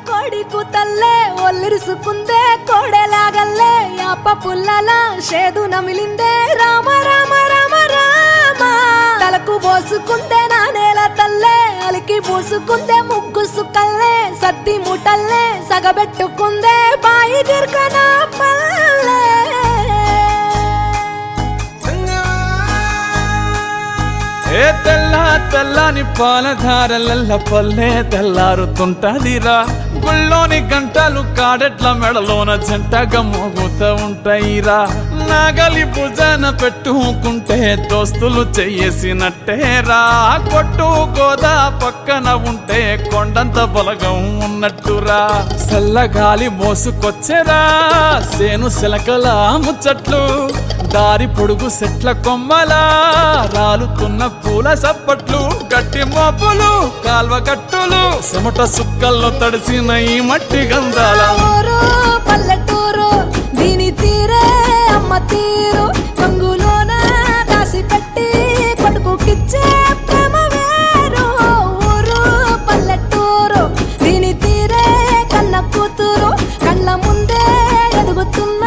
కోడి కూతల్లే ఒల్లిరుసుకుందే కోడెలాగల్లే యాప పుల్లల షేదు నమిలిందే రామ రామ రామ రామ తలకు పోసుకుందే నానేల తల్లే అలికి పూసుకుందే ముగ్గు సుక్కల్లే సద్ది ముటల్లే సగబెట్టుకుందే బాయి గిర్కన పల్లె ఏ తెల్ల తెల్లని పాలధారలల్ల పల్లె తెల్లారుతుంటదిరా గుళ్ళోని గంటలు కాడెట్ల మెడలోన జంటగా మోగుతూ ఉంటాయిరా నాగలి భుజాన పెట్టుకుంటే దోస్తులు చెయ్యేసినట్టేరా కొట్టు గోదా పక్కన ఉంటే కొండంత బలగం ఉన్నట్టురా చల్లగాలి మోసుకొచ్చెరా సేను శిలకల ముచ్చట్లు దారి పొడుగు సెట్ల కొమ్మలా రాలుతున్న పూల సప్పట్లు గట్టి మోపులు కాల్వ కట్టులు చెమట సుక్కల్లో తడిసిన ఈ మట్టి గంధాల పల్లెటూరు దీని తీరే అమ్మ తీరు కంగులోన దాసి పెట్టి కొడుకుకిచ్చే ప్రేమ వేరు ఊరు పల్లెటూరు దీని తీరే కన్న కూతురు కళ్ళ ముందే ఎదుగుతున్న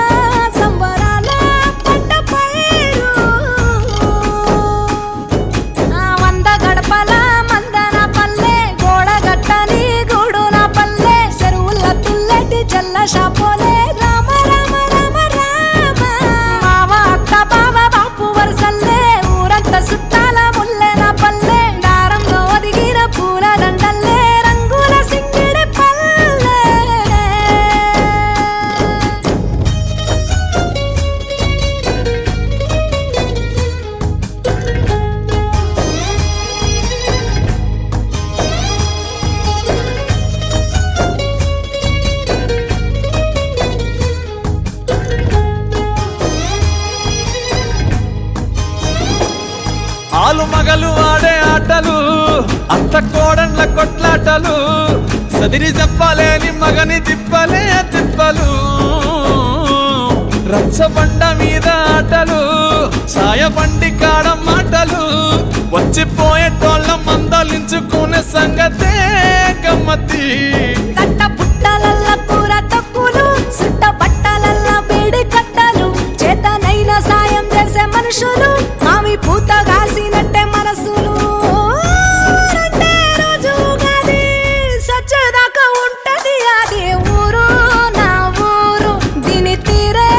సంబరాల పంట పైరు వంద గడపల మందన పల్లె గోడ గట్టని గూడున పల్లె చెరువుల తుల్లటి జల్ల షాపోలే రామ రామ రామ రామ మావ అక్క బావ బాపు వరసల్లే ఊరంత సుట్టాల ముల్లెన పల్లె దారంలో ఒదిగిన పూల దండల్లే రంగుల సింగిడి పల్లె ఆలు మగలు ఆడే ఆటలు అత్త కోడళ్ళ కొట్లాటలు సదిరి చెప్పలేని మగని తిప్పలే తిప్పలు రచ్చబండ మీద ఆటలు సాయబండి కాడ మాటలు వచ్చిపోయేటోళ్ళ మందలించుకునే సంగతే గమ్మతి తట్ట పుట్టలల్ల కూర తక్కులు సుట్ట బట్టలల్ల బేడి కట్టలు చేతనైన సాయం చేసే మనుషులు మామి పూత కాసినట్టే మనసులు రెండే రోజు గది సచ్చేదాకా ఉంటది అది ఊరు నా ఊరు దీని తీరే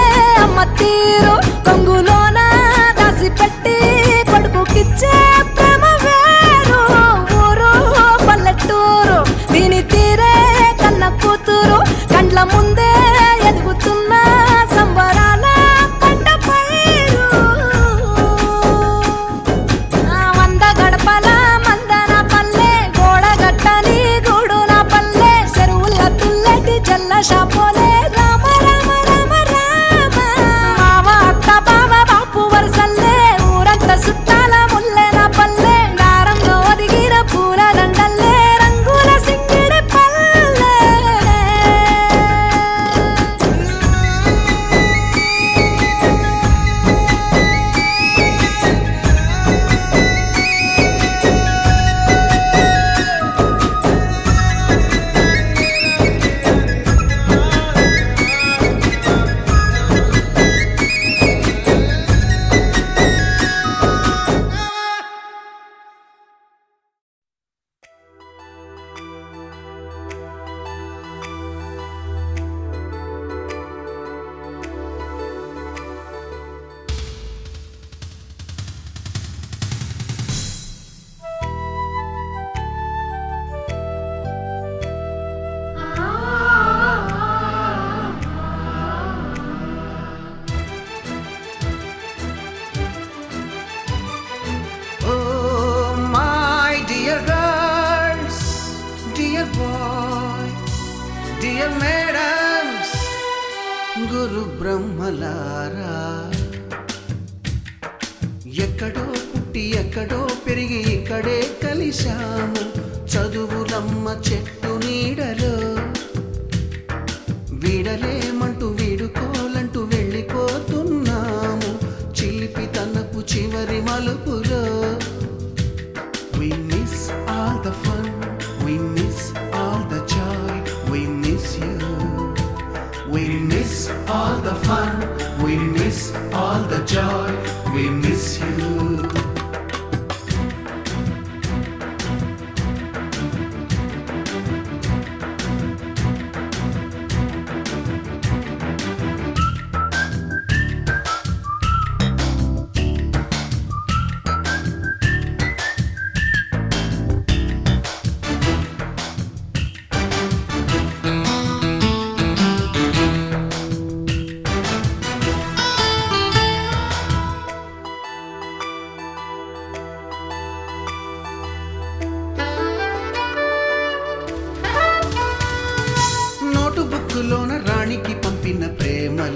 అమ్మ తీరు కొంగులోన దాసి పెట్టి కొడుకుకిచ్చే ప్రేమ వేరు ఊరు పల్లెటూరు దీని తీరే కన్న కూతురు కండ్ల ముందే ఎదుగుతున్న సంబరాల పంట పైరు వంద గడపల మందన పల్లె గోడ గట్టని గూడున పల్లె చెరువుల తుల్లటి జల్ల షాపోలే రామ రామ రామ రామ మావ అక్క బావ బాపు వరసల్లే ఊరంత సుట్టాల ముల్లెన పల్లె దారంలో ఒదిగిన పూల దండల్లే రంగుల సింగిడి పల్లె డియర్ మేడమ్స్ గురు బ్రహ్మలారా ఎక్కడో పుట్టి ఎక్కడో పెరిగి ఇక్కడే కలిశాము చదువులమ్మ చెట్టు నీడలో వీడలేమంటూ వీడుకోలంటూ వెళ్ళిపోతున్నాము చిలిపి తనపు చివరి మలుపులో We miss all the fun, we miss all the joy, we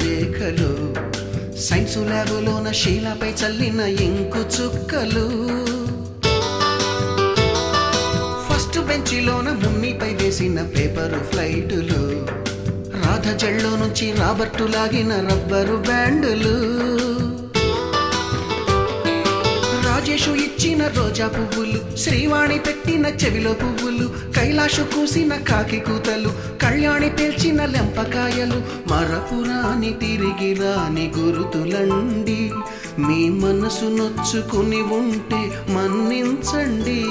లేఖలు, సైన్సు ల్యాబులోన శీలపై చల్లిన ఇంకు చుక్కలు, ఫస్ట్ బెంచిలోన మున్నిపై వేసిన పేపరు ఫ్లైటులు, రాధ జల్లో నుంచి రాబర్టు లాగిన రబ్బరు బ్యాండులు, రాజేషు ఇచ్చిన రోజా పువ్వులు, శ్రీవాణి పెట్టిన చెవిలో పువ్వులు, కైలాషు కూసిన కాకి కూతలు, కళ్యాణి పేల్చిన లెంపకాయలు, మరపురాని తిరిగి రాని గురుతులండి. మీ మనసు నొచ్చుకుని ఉంటే మన్నించండి.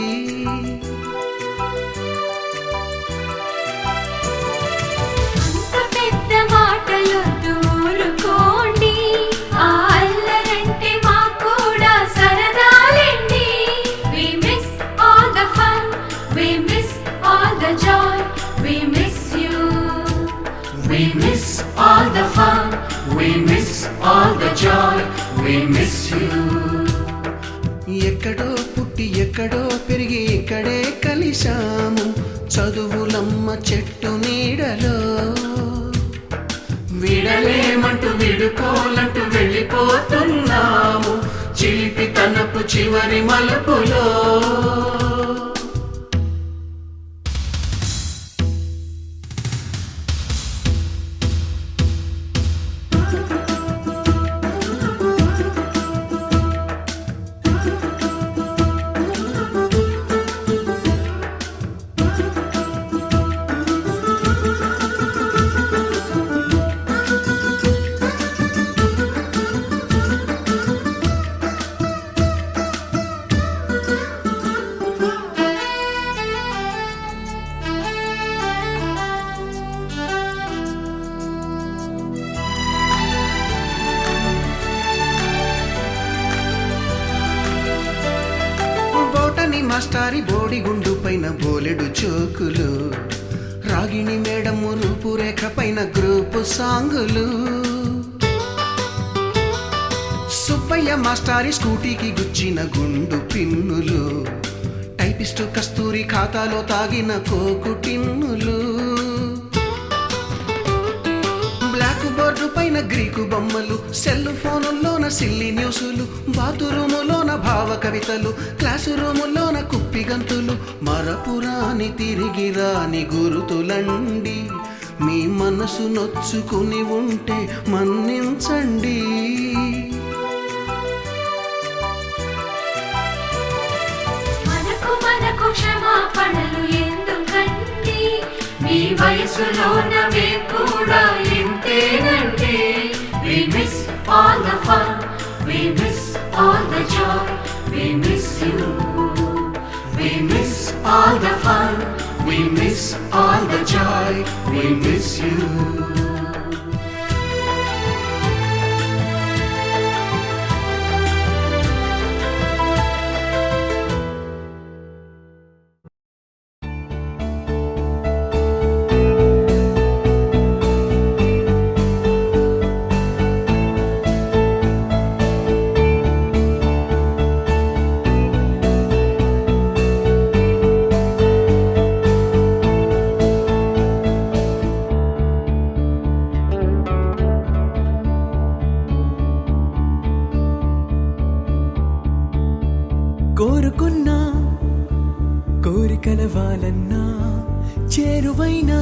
We miss all the fun, we miss all the joy, we miss you. ఎక్కడో పుట్టి ఎక్కడో పెరిగి ఇక్కడే కలిశాము, చదువులమ్మ చెట్టు నీడలో. విడలేమంటూ విడుకోలంటూ వెళ్ళిపోతున్నాము, చిలిపి తనపు చివరి మలుపులో. మాస్టారి బోడిగుండు పైన బోలెడు చోకులు, రాగిణి మేడము రూపురేఖ పైన గ్రూపు సాంగులు, సుబ్బయ్య మాస్టారి స్కూటీకి గుచ్చిన గుండు పిన్నులు, టైపిస్టు కస్తూరి ఖాతాలో తాగిన కోకు టిన్నులు, బ్లాక్ బోర్డు పైన గ్రీకు బొమ్మలు, సెల్ ఫోనుల్లోన సిల్లి న్యూసులు, బాతురూములోన భావ కవితలు, క్లాసు రూములోన కుప్పి గంతులు, మరపురాని తిరిగి రాని గురుతులండి. మీ మనసు నొచ్చుకుని ఉంటే మన్నించండి. మనకు క్షమాపణలు ఎందుకండి, మీ వయసులోన మేము కూడా ఇంతేనండి. We miss all the fun, we miss all the joy, we miss you. We miss all the fun, we miss all the joy, we miss you. కోరుకున్నా కోరికల వాలన్నా, చేరువైనా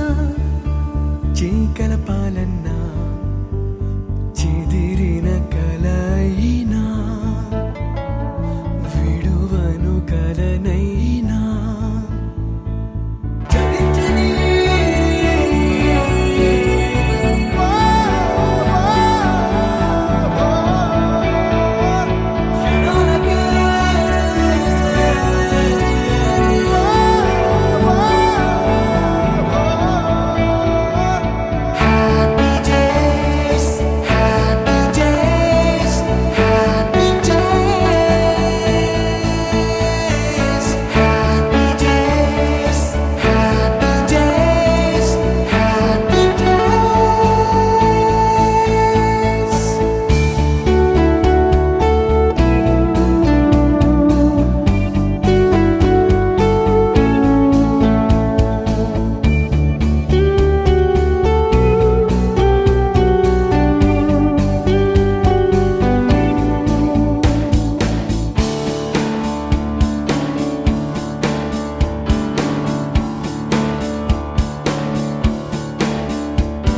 చేకలపాలన్నా, చెదిరిన కలయినా విడువను కలనైనా. Happy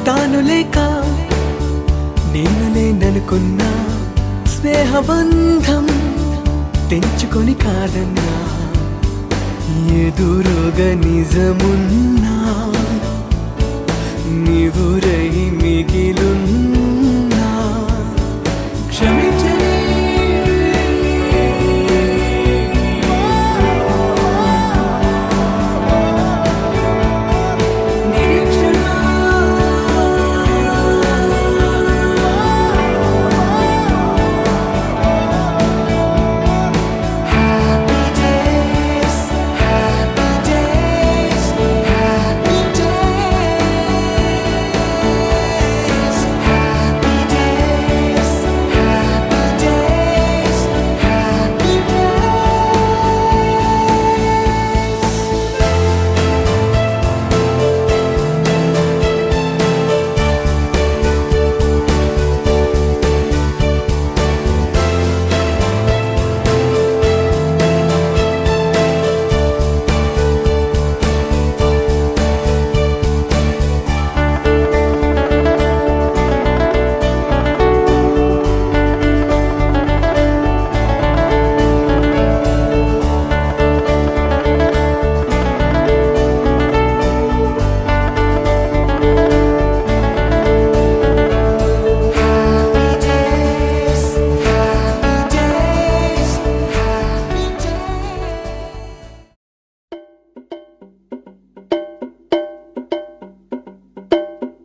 తాను లేక నేను లేననుకున్నా స్నేహబంధం తెంచుకొని కాదన్నా ఎదురుగా నిజమున్నా నీవురై మిగిలున్నా క్షమించని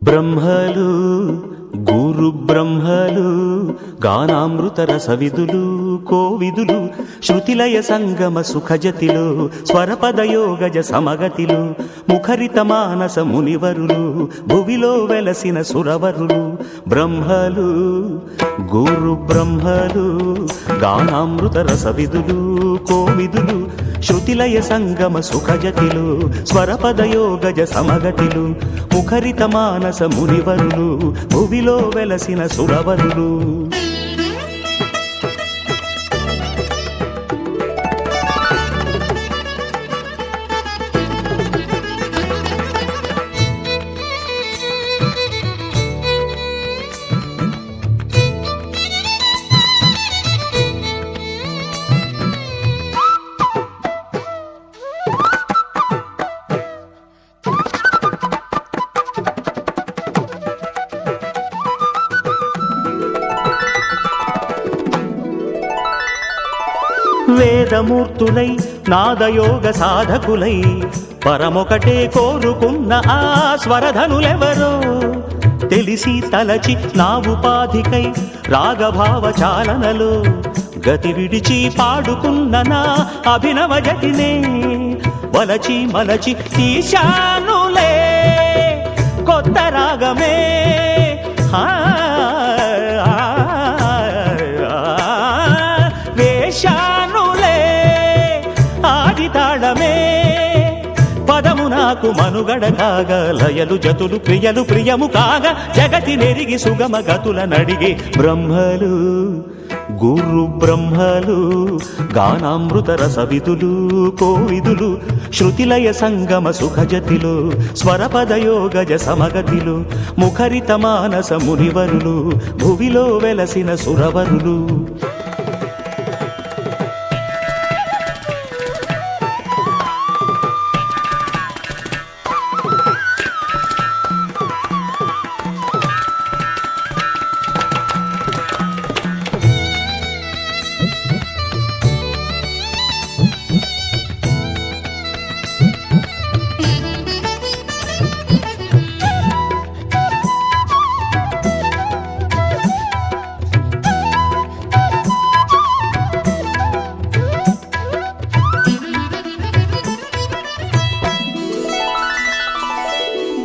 బ్రహ్మలు గురు బ్రహ్మలు గానామృత రసవిదులు కోవిదులు శృతిలయ సంగమ సుఖజతిలో స్వరపదయోగజ సమగతిలో ముఖరిత మానస మునివరులు భువిలో వెలసిన సురవరులు బ్రహ్మలు గురు బ్రహ్మలు గానామృత రసవిదులు కోవిదులు శృతిలయ సంగమ సుఖజతిలు స్వరపదయోగజ సమగతిలు ముఖరిత మానస మునివరులు భువిలో వెలసిన సురవరులు వేదమూర్తులై నాదయోగ సాధకులై పరమొకటే కోరుకున్న ఆ స్వరధనులెవరో తెలిసి తలచి నా ఉపాధికై రాగభావ చాలనలో గతి విడిచి పాడుకున్న నా అభినవ జతినే వలచి మలచి తీశానులే కొత్త రాగమే వేశానులే ఆది తాళమే పదము నాకు మనుగడ కాగా లయలు జతులు ప్రియలు ప్రియము కాగా జగతి నెరిగి సుగమ గతుల నడిగి బ్రహ్మలు గురు బ్రహ్మలు గానామృత రసవిదులు కోవిదులు శృతిలయ సంగమ సుఖజతిలో స్వరపదయోగజ సమగతిలో ముఖరిత మానస మునివరులు భువిలో వెలసిన సురవరులు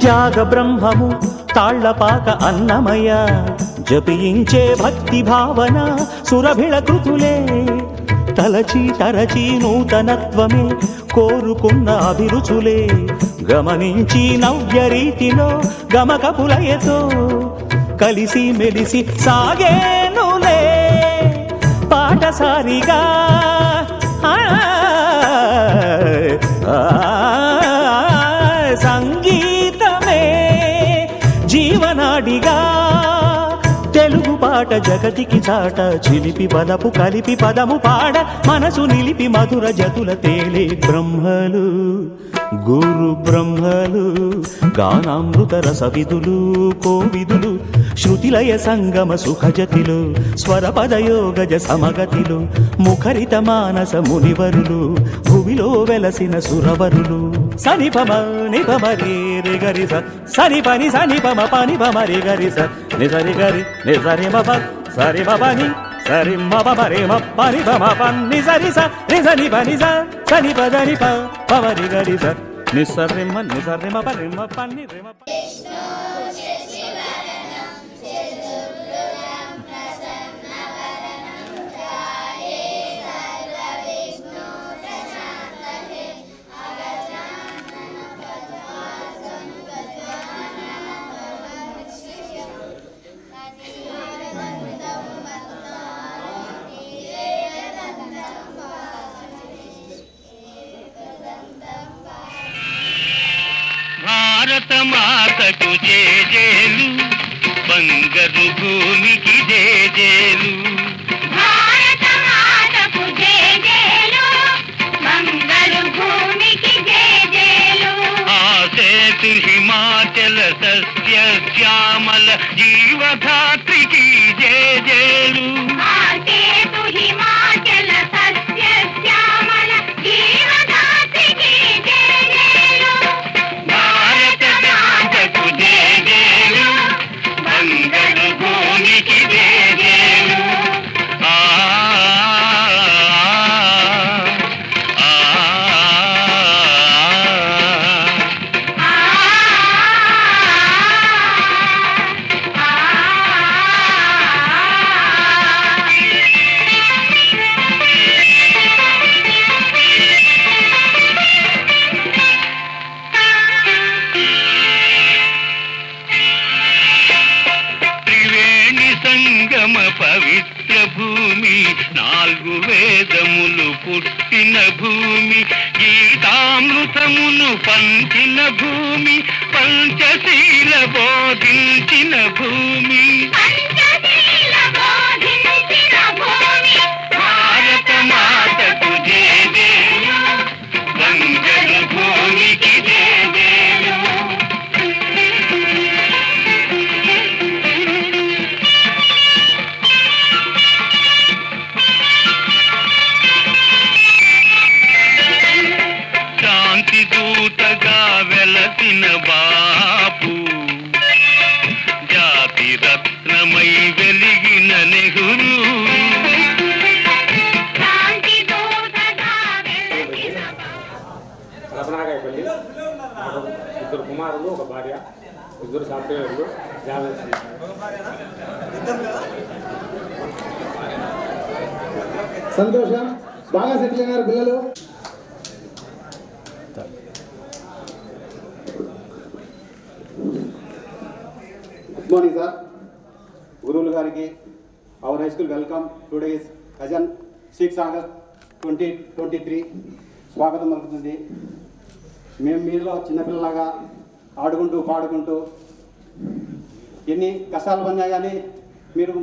త్యాగ బ్రహ్మము తాళ్లపాక అన్నమయ జపించే భక్తి భావన సురభిళ కృతులే తలచి తరచి నూతనత్వమే కోరుకున్న అభిరుచులే గమనించి నవ్య రీతిలో గమకపులయతో కలిసి మెలిసి సాగేనులే పాటసారిగా సంగీతమే జీవన జగతికి చాట చిలిపి బలపు కలిపి పదము పాడ మనసు నిలిపి మధుర జతుల తేలే బ్రహ్మలు గురు బ్రహ్మలు గానామృత రసవిధులు కోవిదులు శృతిలయ సంగమ సుఖజతిలు స్వరపదయోగజ సమగతిలు ముఖరిత మానస మునివరులు భువిలో వెలసిన సురవరులు సనిపమ నిపమ రే రే గరి సని పని సనిపమ పని పమ రే గరి నిసరి గరి నిసరి మప సరి మపని సరి మప రే మని పమ పని సరి సని పని సని పదని పమ రే గరి నిసరిమ నిసరిమ పరిమ పని రిమ భారత మాతకు జేజేలు బంగారు భూమికి జేజేలు భారత మాతకు జేజేలు మంగళ భూమికి జేజేలు ఆసేతు హిమాచల సస్య శ్యామల జీవధాత్రికి జేజేలు ఆసేతు హిమాచల సస్య శ్యామల జీవధాత్రికి జేజేలు భారత మాతకు జేజేలు బంగారు భూమికి జేజేలు ఆ ఆ త్రివేణి సంగమ పవిత్ర భూమి నాలుగు వేదములు పుట్టిన భూమి గీతామృతమును పంచిన భూమి పంచశీల బోధించిన భూమి పంచశీల బోధించిన భూమి భారత మాతకు జేజేలు బంగారు భూమికి జేజేలు శాంతి దూతగా వెలసిన బాపు జాతి రత్నమై వెలిగిన నెహ్రూ శాంతి దూతగా వెలిసిన రత్నాకాయపల్లి ఇద్దరు కుమారులు ఒక భార్య ఇద్దరు సాఫ్ట్వేర్లు జాబ్ సంతోషం బాగా సెటిల్ అయినారు పిల్లలు. Good morning sir. గురువులు గారికి our high school welcome. Today is again 6 August 2023 స్వాగతం పలుకుతుంది. మేము మీలో చిన్నపిల్లలాగా ఆడుకుంటూ పాడుకుంటూ ఎన్ని కష్టాలు పడినా కానీ మీరు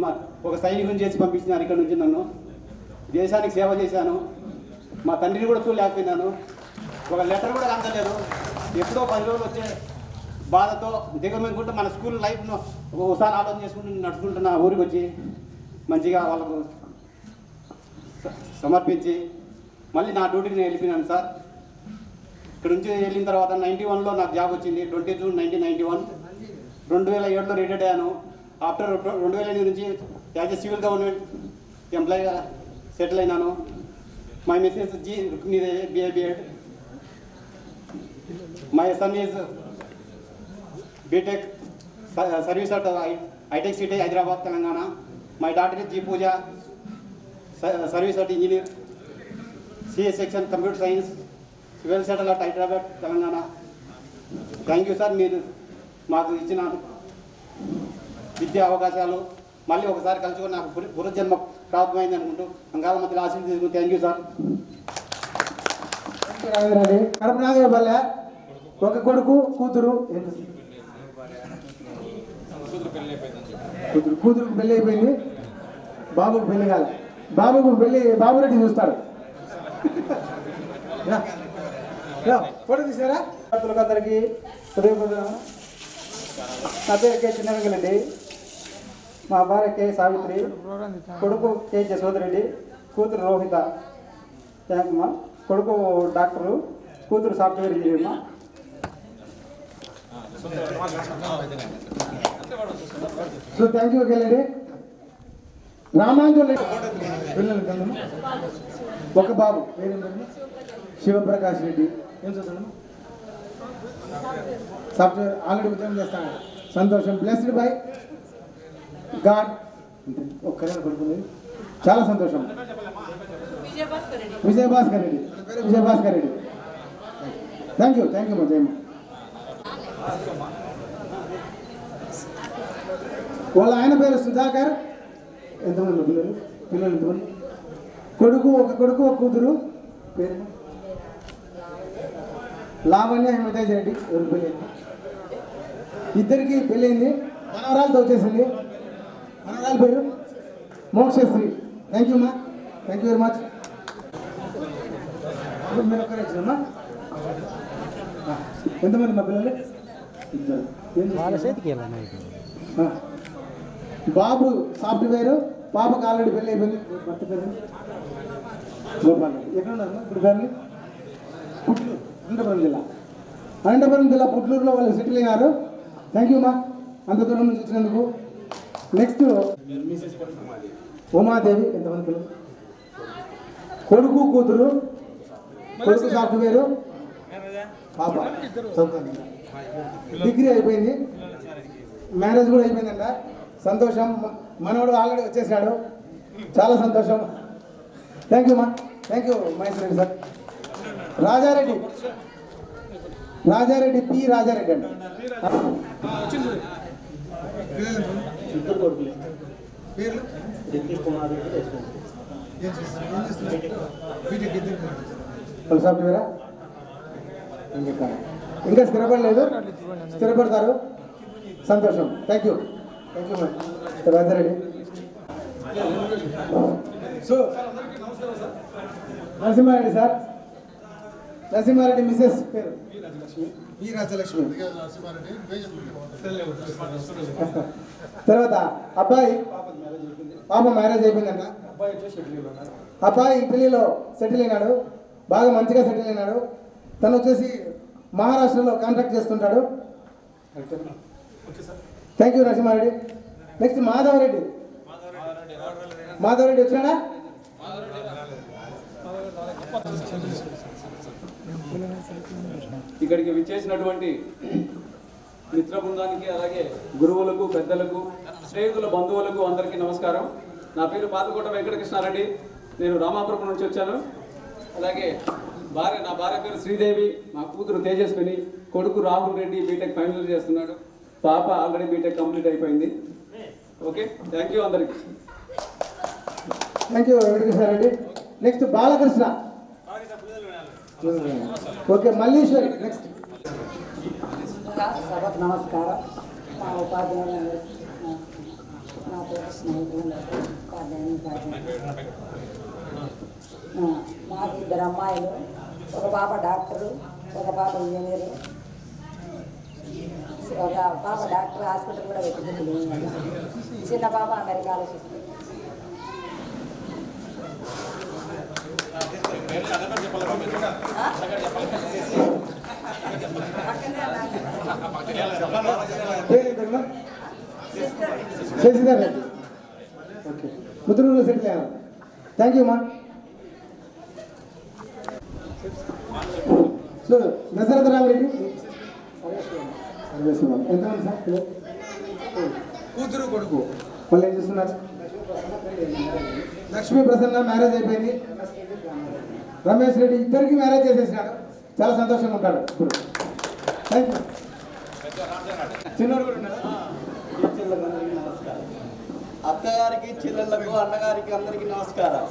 ఒక సైనికుని చేసి పంపించినారు ఇక్కడ నుంచి. నన్ను దేశానికి సేవ చేశాను. మా తండ్రిని కూడా చూడలేకపోయినాను. ఒక లెటర్ కూడా అందలేదు. ఎప్పుడో 10 రోజులు వచ్చే బాధతో దిగమనుకుంటూ మన స్కూల్ లైఫ్ను ఒకసారి ఆలోచన చేసుకుంటూ నడుచుకుంటున్న ఊరికి వచ్చి మంచిగా వాళ్ళకు సమర్పించి మళ్ళీ నా డ్యూటీని వెళ్ళిపోయినాను సార్. ఇక్కడ నుంచి వెళ్ళిన తర్వాత 91లో నాకు జాబ్ వచ్చింది. 20 జూన్ 1991. 2007లో రిటైర్డ్ అయ్యాను. ఆఫ్టర్ 2008 నుంచి యాజ్ ఎ సివిల్ గవర్నమెంట్ ఎంప్లాయీగా సెటిల్ అయినాను. My missus G Rukminidevi BA/B.Ed. My son is B.Tech service at hitech city Hyderabad Telangana. My daughter is G. Pooja service at engineer CS section computer science well settle at Hyderabad Telangana. Thank you sir. మీరు మాకు ఇచ్చిన విద్యా అవకాశాలు మళ్ళీ ఒకసారి కలుసుకొని నాకు పునర్జన్మ ప్రాప్తమైంది అనుకుంటూ అంగాల మధ్యలో ఆశీర్వాదం తీసుకుని థ్యాంక్ యూ సార్. కడప నాగపల్లె ఒక కొడుకు కూతురు. కూతురుకు పెళ్ళి అయిపోయింది. బాబుకు పెళ్లి కాదు, బాబుకు పెళ్లి బాబురెడ్డి చూస్తాడు. ఫోటో తీసారా? అందరికీ నా పేరు కే చిన్నరంగలండి, మా భార్య కే సావిత్రి, కొడుకు కే జసోదరెడ్డి, కూతురు రోహిత, థ్యాంక్ మా. కొడుకు డాక్టరు, కూతురు సాఫ్ట్వేర్ ఇంజనీర్ మా. సో థ్యాంక్ యూ వెళ్ళండి. రామాంజలి పిల్లలు ఒక బాబు శివప్రకాష్ రెడ్డి, ఏం చదువుతాను? సాఫ్ట్వేర్, ఆల్రెడీ ఉద్యోగం చేస్తాను. సంతోషం. Blessed by God. ఒక్కరే పడుతుంది, చాలా సంతోషం. విజయభాస్కర్ రెడ్డి, విజయభాస్కర్ రెడ్డి, థ్యాంక్ యూ మా జయమ్మ. వాళ్ళ ఆయన పేరు సుధాకర్. ఎంతమంది పిల్లలు? ఎంతమంది? ఒక కొడుకు ఒక కూతురు. పేరు లావణ్య హిమతేజ్ రెడ్డి. ఎవరు పెళ్ళి? ఇద్దరికి పెళ్ళయింది, మనవరాలతో వచ్చేసింది. మనవరాల పేరు మోక్షశ్రీ. థ్యాంక్ యూ మా, థ్యాంక్ యూ వెరీ మచ్. మీరు ఒక్కరే ఇచ్చారమ్మా? ఎంతమంది మా పిల్లలు? బాబు సాఫ్ట్వేర్, పాపకు ఆల్రెడీ పెళ్ళి అయిపోయింది. భర్త పేరు గోపాల్. ఎక్కడ ఉన్నారమ్మా ఇప్పుడు ఫ్యామిలీ? పుట్లూరు, అనంతపురం జిల్లా. అనంతపురం జిల్లా పుట్లూరులో వాళ్ళు సెటిల్ అయినారు. థ్యాంక్ యూ మా, అంత దూరం నుంచి వచ్చినందుకు. నెక్స్ట్ ఉమాదేవి. ఎంతమంది పిల్లలు? కొడుకు కూతురు. కొడుకు సాఫ్ట్వేరు, పాప డిగ్రీ అయిపోయింది, మ్యారేజ్ కూడా అయిపోయిందంట. సంతోషం. మనవాడు ఆల్రెడీ వచ్చేసాడు, చాలా సంతోషం. థ్యాంక్ యూ మా, thank you Mahesh Reddy sir. Raja Reddy, Raja Reddy P Raja Reddy అండి. ఇద్దరు కొడుకులు. పేర్లు సాఫ్ట్వేరా? ఇంకా స్థిరపడలేదు, స్థిరపడతారు. సంతోషం. Thank you ma'am Raja Reddy. So Narasimha Reddy sir, Narasimha Reddy Mrs పేరు వి రాజలక్ష్మి. తర్వాత అబ్బాయి, పాప మ్యారేజ్ అయిపోయిందంట. అబ్బాయి పెళ్లిలో సెటిల్ అయినాడు, బాగా మంచిగా సెటిల్ అయినాడు. తను వచ్చేసి మహారాష్ట్రలో కాంట్రాక్ట్ చేస్తుంటాడు. Thank you Narasimha Reddy. Next Madhava Reddy. Madhava Reddy వచ్చినాడా? ఇక్కడికి విచ్చేసినటువంటి మిత్ర బృందానికి, అలాగే గురువులకు, పెద్దలకు, స్నేహితుల, బంధువులకు అందరికీ నమస్కారం. నా పేరు పాతకోట వెంకటకృష్ణారెడ్డి, నేను రామాపురం నుంచి వచ్చాను. అలాగే నా భార్య పేరు శ్రీదేవి, మా కూతురు తేజస్విని, కొడుకు రాహుల్ రెడ్డి బీటెక్ ఫైనల్ చేస్తున్నాడు, పాప ఆల్రెడీ బీటెక్ కంప్లీట్ అయిపోయింది. ఓకే, థ్యాంక్ యూ అందరికి. Thank you Venkatakrishna Reddy. Next Balakrishna. Okay, Malleswari. Next సభకు నమస్కారం. మా ఉపాధ్యాయులు, నా పేరు స్నేహితులందరికీ మాకు ఇద్దరు అమ్మాయిలు, ఒక పాప డాక్టరు, ఒక పాప ఇంజనీరు. ఒక పాప డాక్టర్ హాస్పిటల్ కూడా పెట్టుకుంటుంది, చిన్న పాప అమెరికాలో చూస్తుంది. శశిధర్ రెడ్డి. ఓకే, ముద్రూరులో సెటిల్ అయ్యారు. థ్యాంక్ యూ మా. సో దశరథ రామరెడ్డి. ఎంతమంది సార్? కూతురు కొడుకు. వాళ్ళు ఏం చేస్తున్నారు? లక్ష్మీ ప్రసన్న మ్యారేజ్ అయిపోయింది. రమేష్ రెడ్డి ఇద్దరికి మ్యారేజ్ చేసేసినాడు, చాలా సంతోషంగా ఉంటాడు ఇప్పుడు. Thank you. చిన్నోడు కూడా ఉన్నాడు. అత్తగారికి, చెల్లెళ్ళకు, అన్నగారికి అందరికీ నమస్కారం.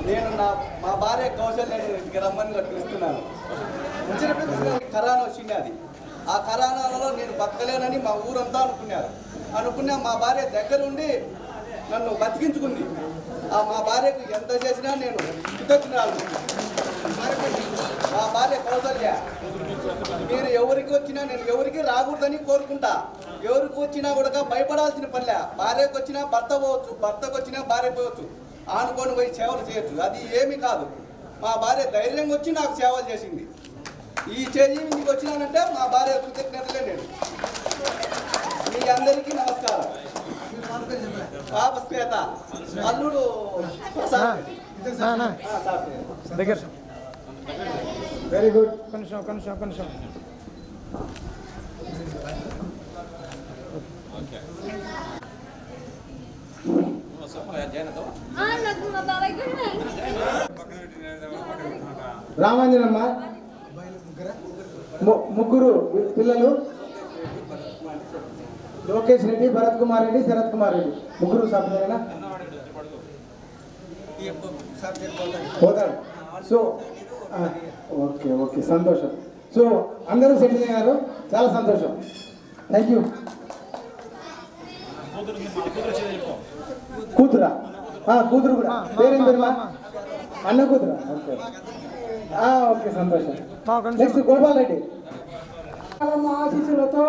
నేను మా భార్య కౌశల్యాన్ని రమ్మని పిలుస్తున్నాను. కరోనా వచ్చింది, అది ఆ కరోనాలో నేను బతకలేనని మా ఊరంతా అనుకున్నా మా భార్య దగ్గరుండి నన్ను బతికించుకుంది. మా భార్యకు ఎంత చేసినా నేను కృతజ్ఞురాలు. మా భార్య కౌసల్య. మీరు ఎవరికి వచ్చినా నేను ఎవరికి రాకూడదని కోరుకుంటా. ఎవరికి వచ్చినా కూడా భయపడాల్సిన పనిలే. భార్యకు వచ్చినా భర్త పోవచ్చు, భర్తకు వచ్చినా భార్య పోవచ్చు, ఆనుకొని పోయి సేవలు చేయొచ్చు. అది ఏమీ కాదు. మా భార్య ధైర్యంగా వచ్చి నాకు సేవలు చేసింది. ఈ చేయి నీకు వచ్చినానంటే మా భార్య కృతజ్ఞతలే. నేను మీ అందరికీ నమస్కారం. పాప శ్వేత, అల్లుడు దగ్గర. Very good. కొంచెం రామాంజనమ్మ, ముగ్గురు పిల్లలు, లోకేష్ రెడ్డి, భరత్ కుమార్ రెడ్డి, శరత్ కుమార్ రెడ్డి, ముగ్గురు సభ్యులైనా పోతాడు. సో ఓకే సంతోషం. సో అందరూ సెటిల్ అయ్యారు, చాలా సంతోషం. Thank you. కూతురా? కూతురు కూడా. పేరేం పేరుమా? అన్న కూతురా? ఓకే సంతోషం. నెక్స్ట్ గోపాల్ రెడ్డి. ఆశీస్సులతో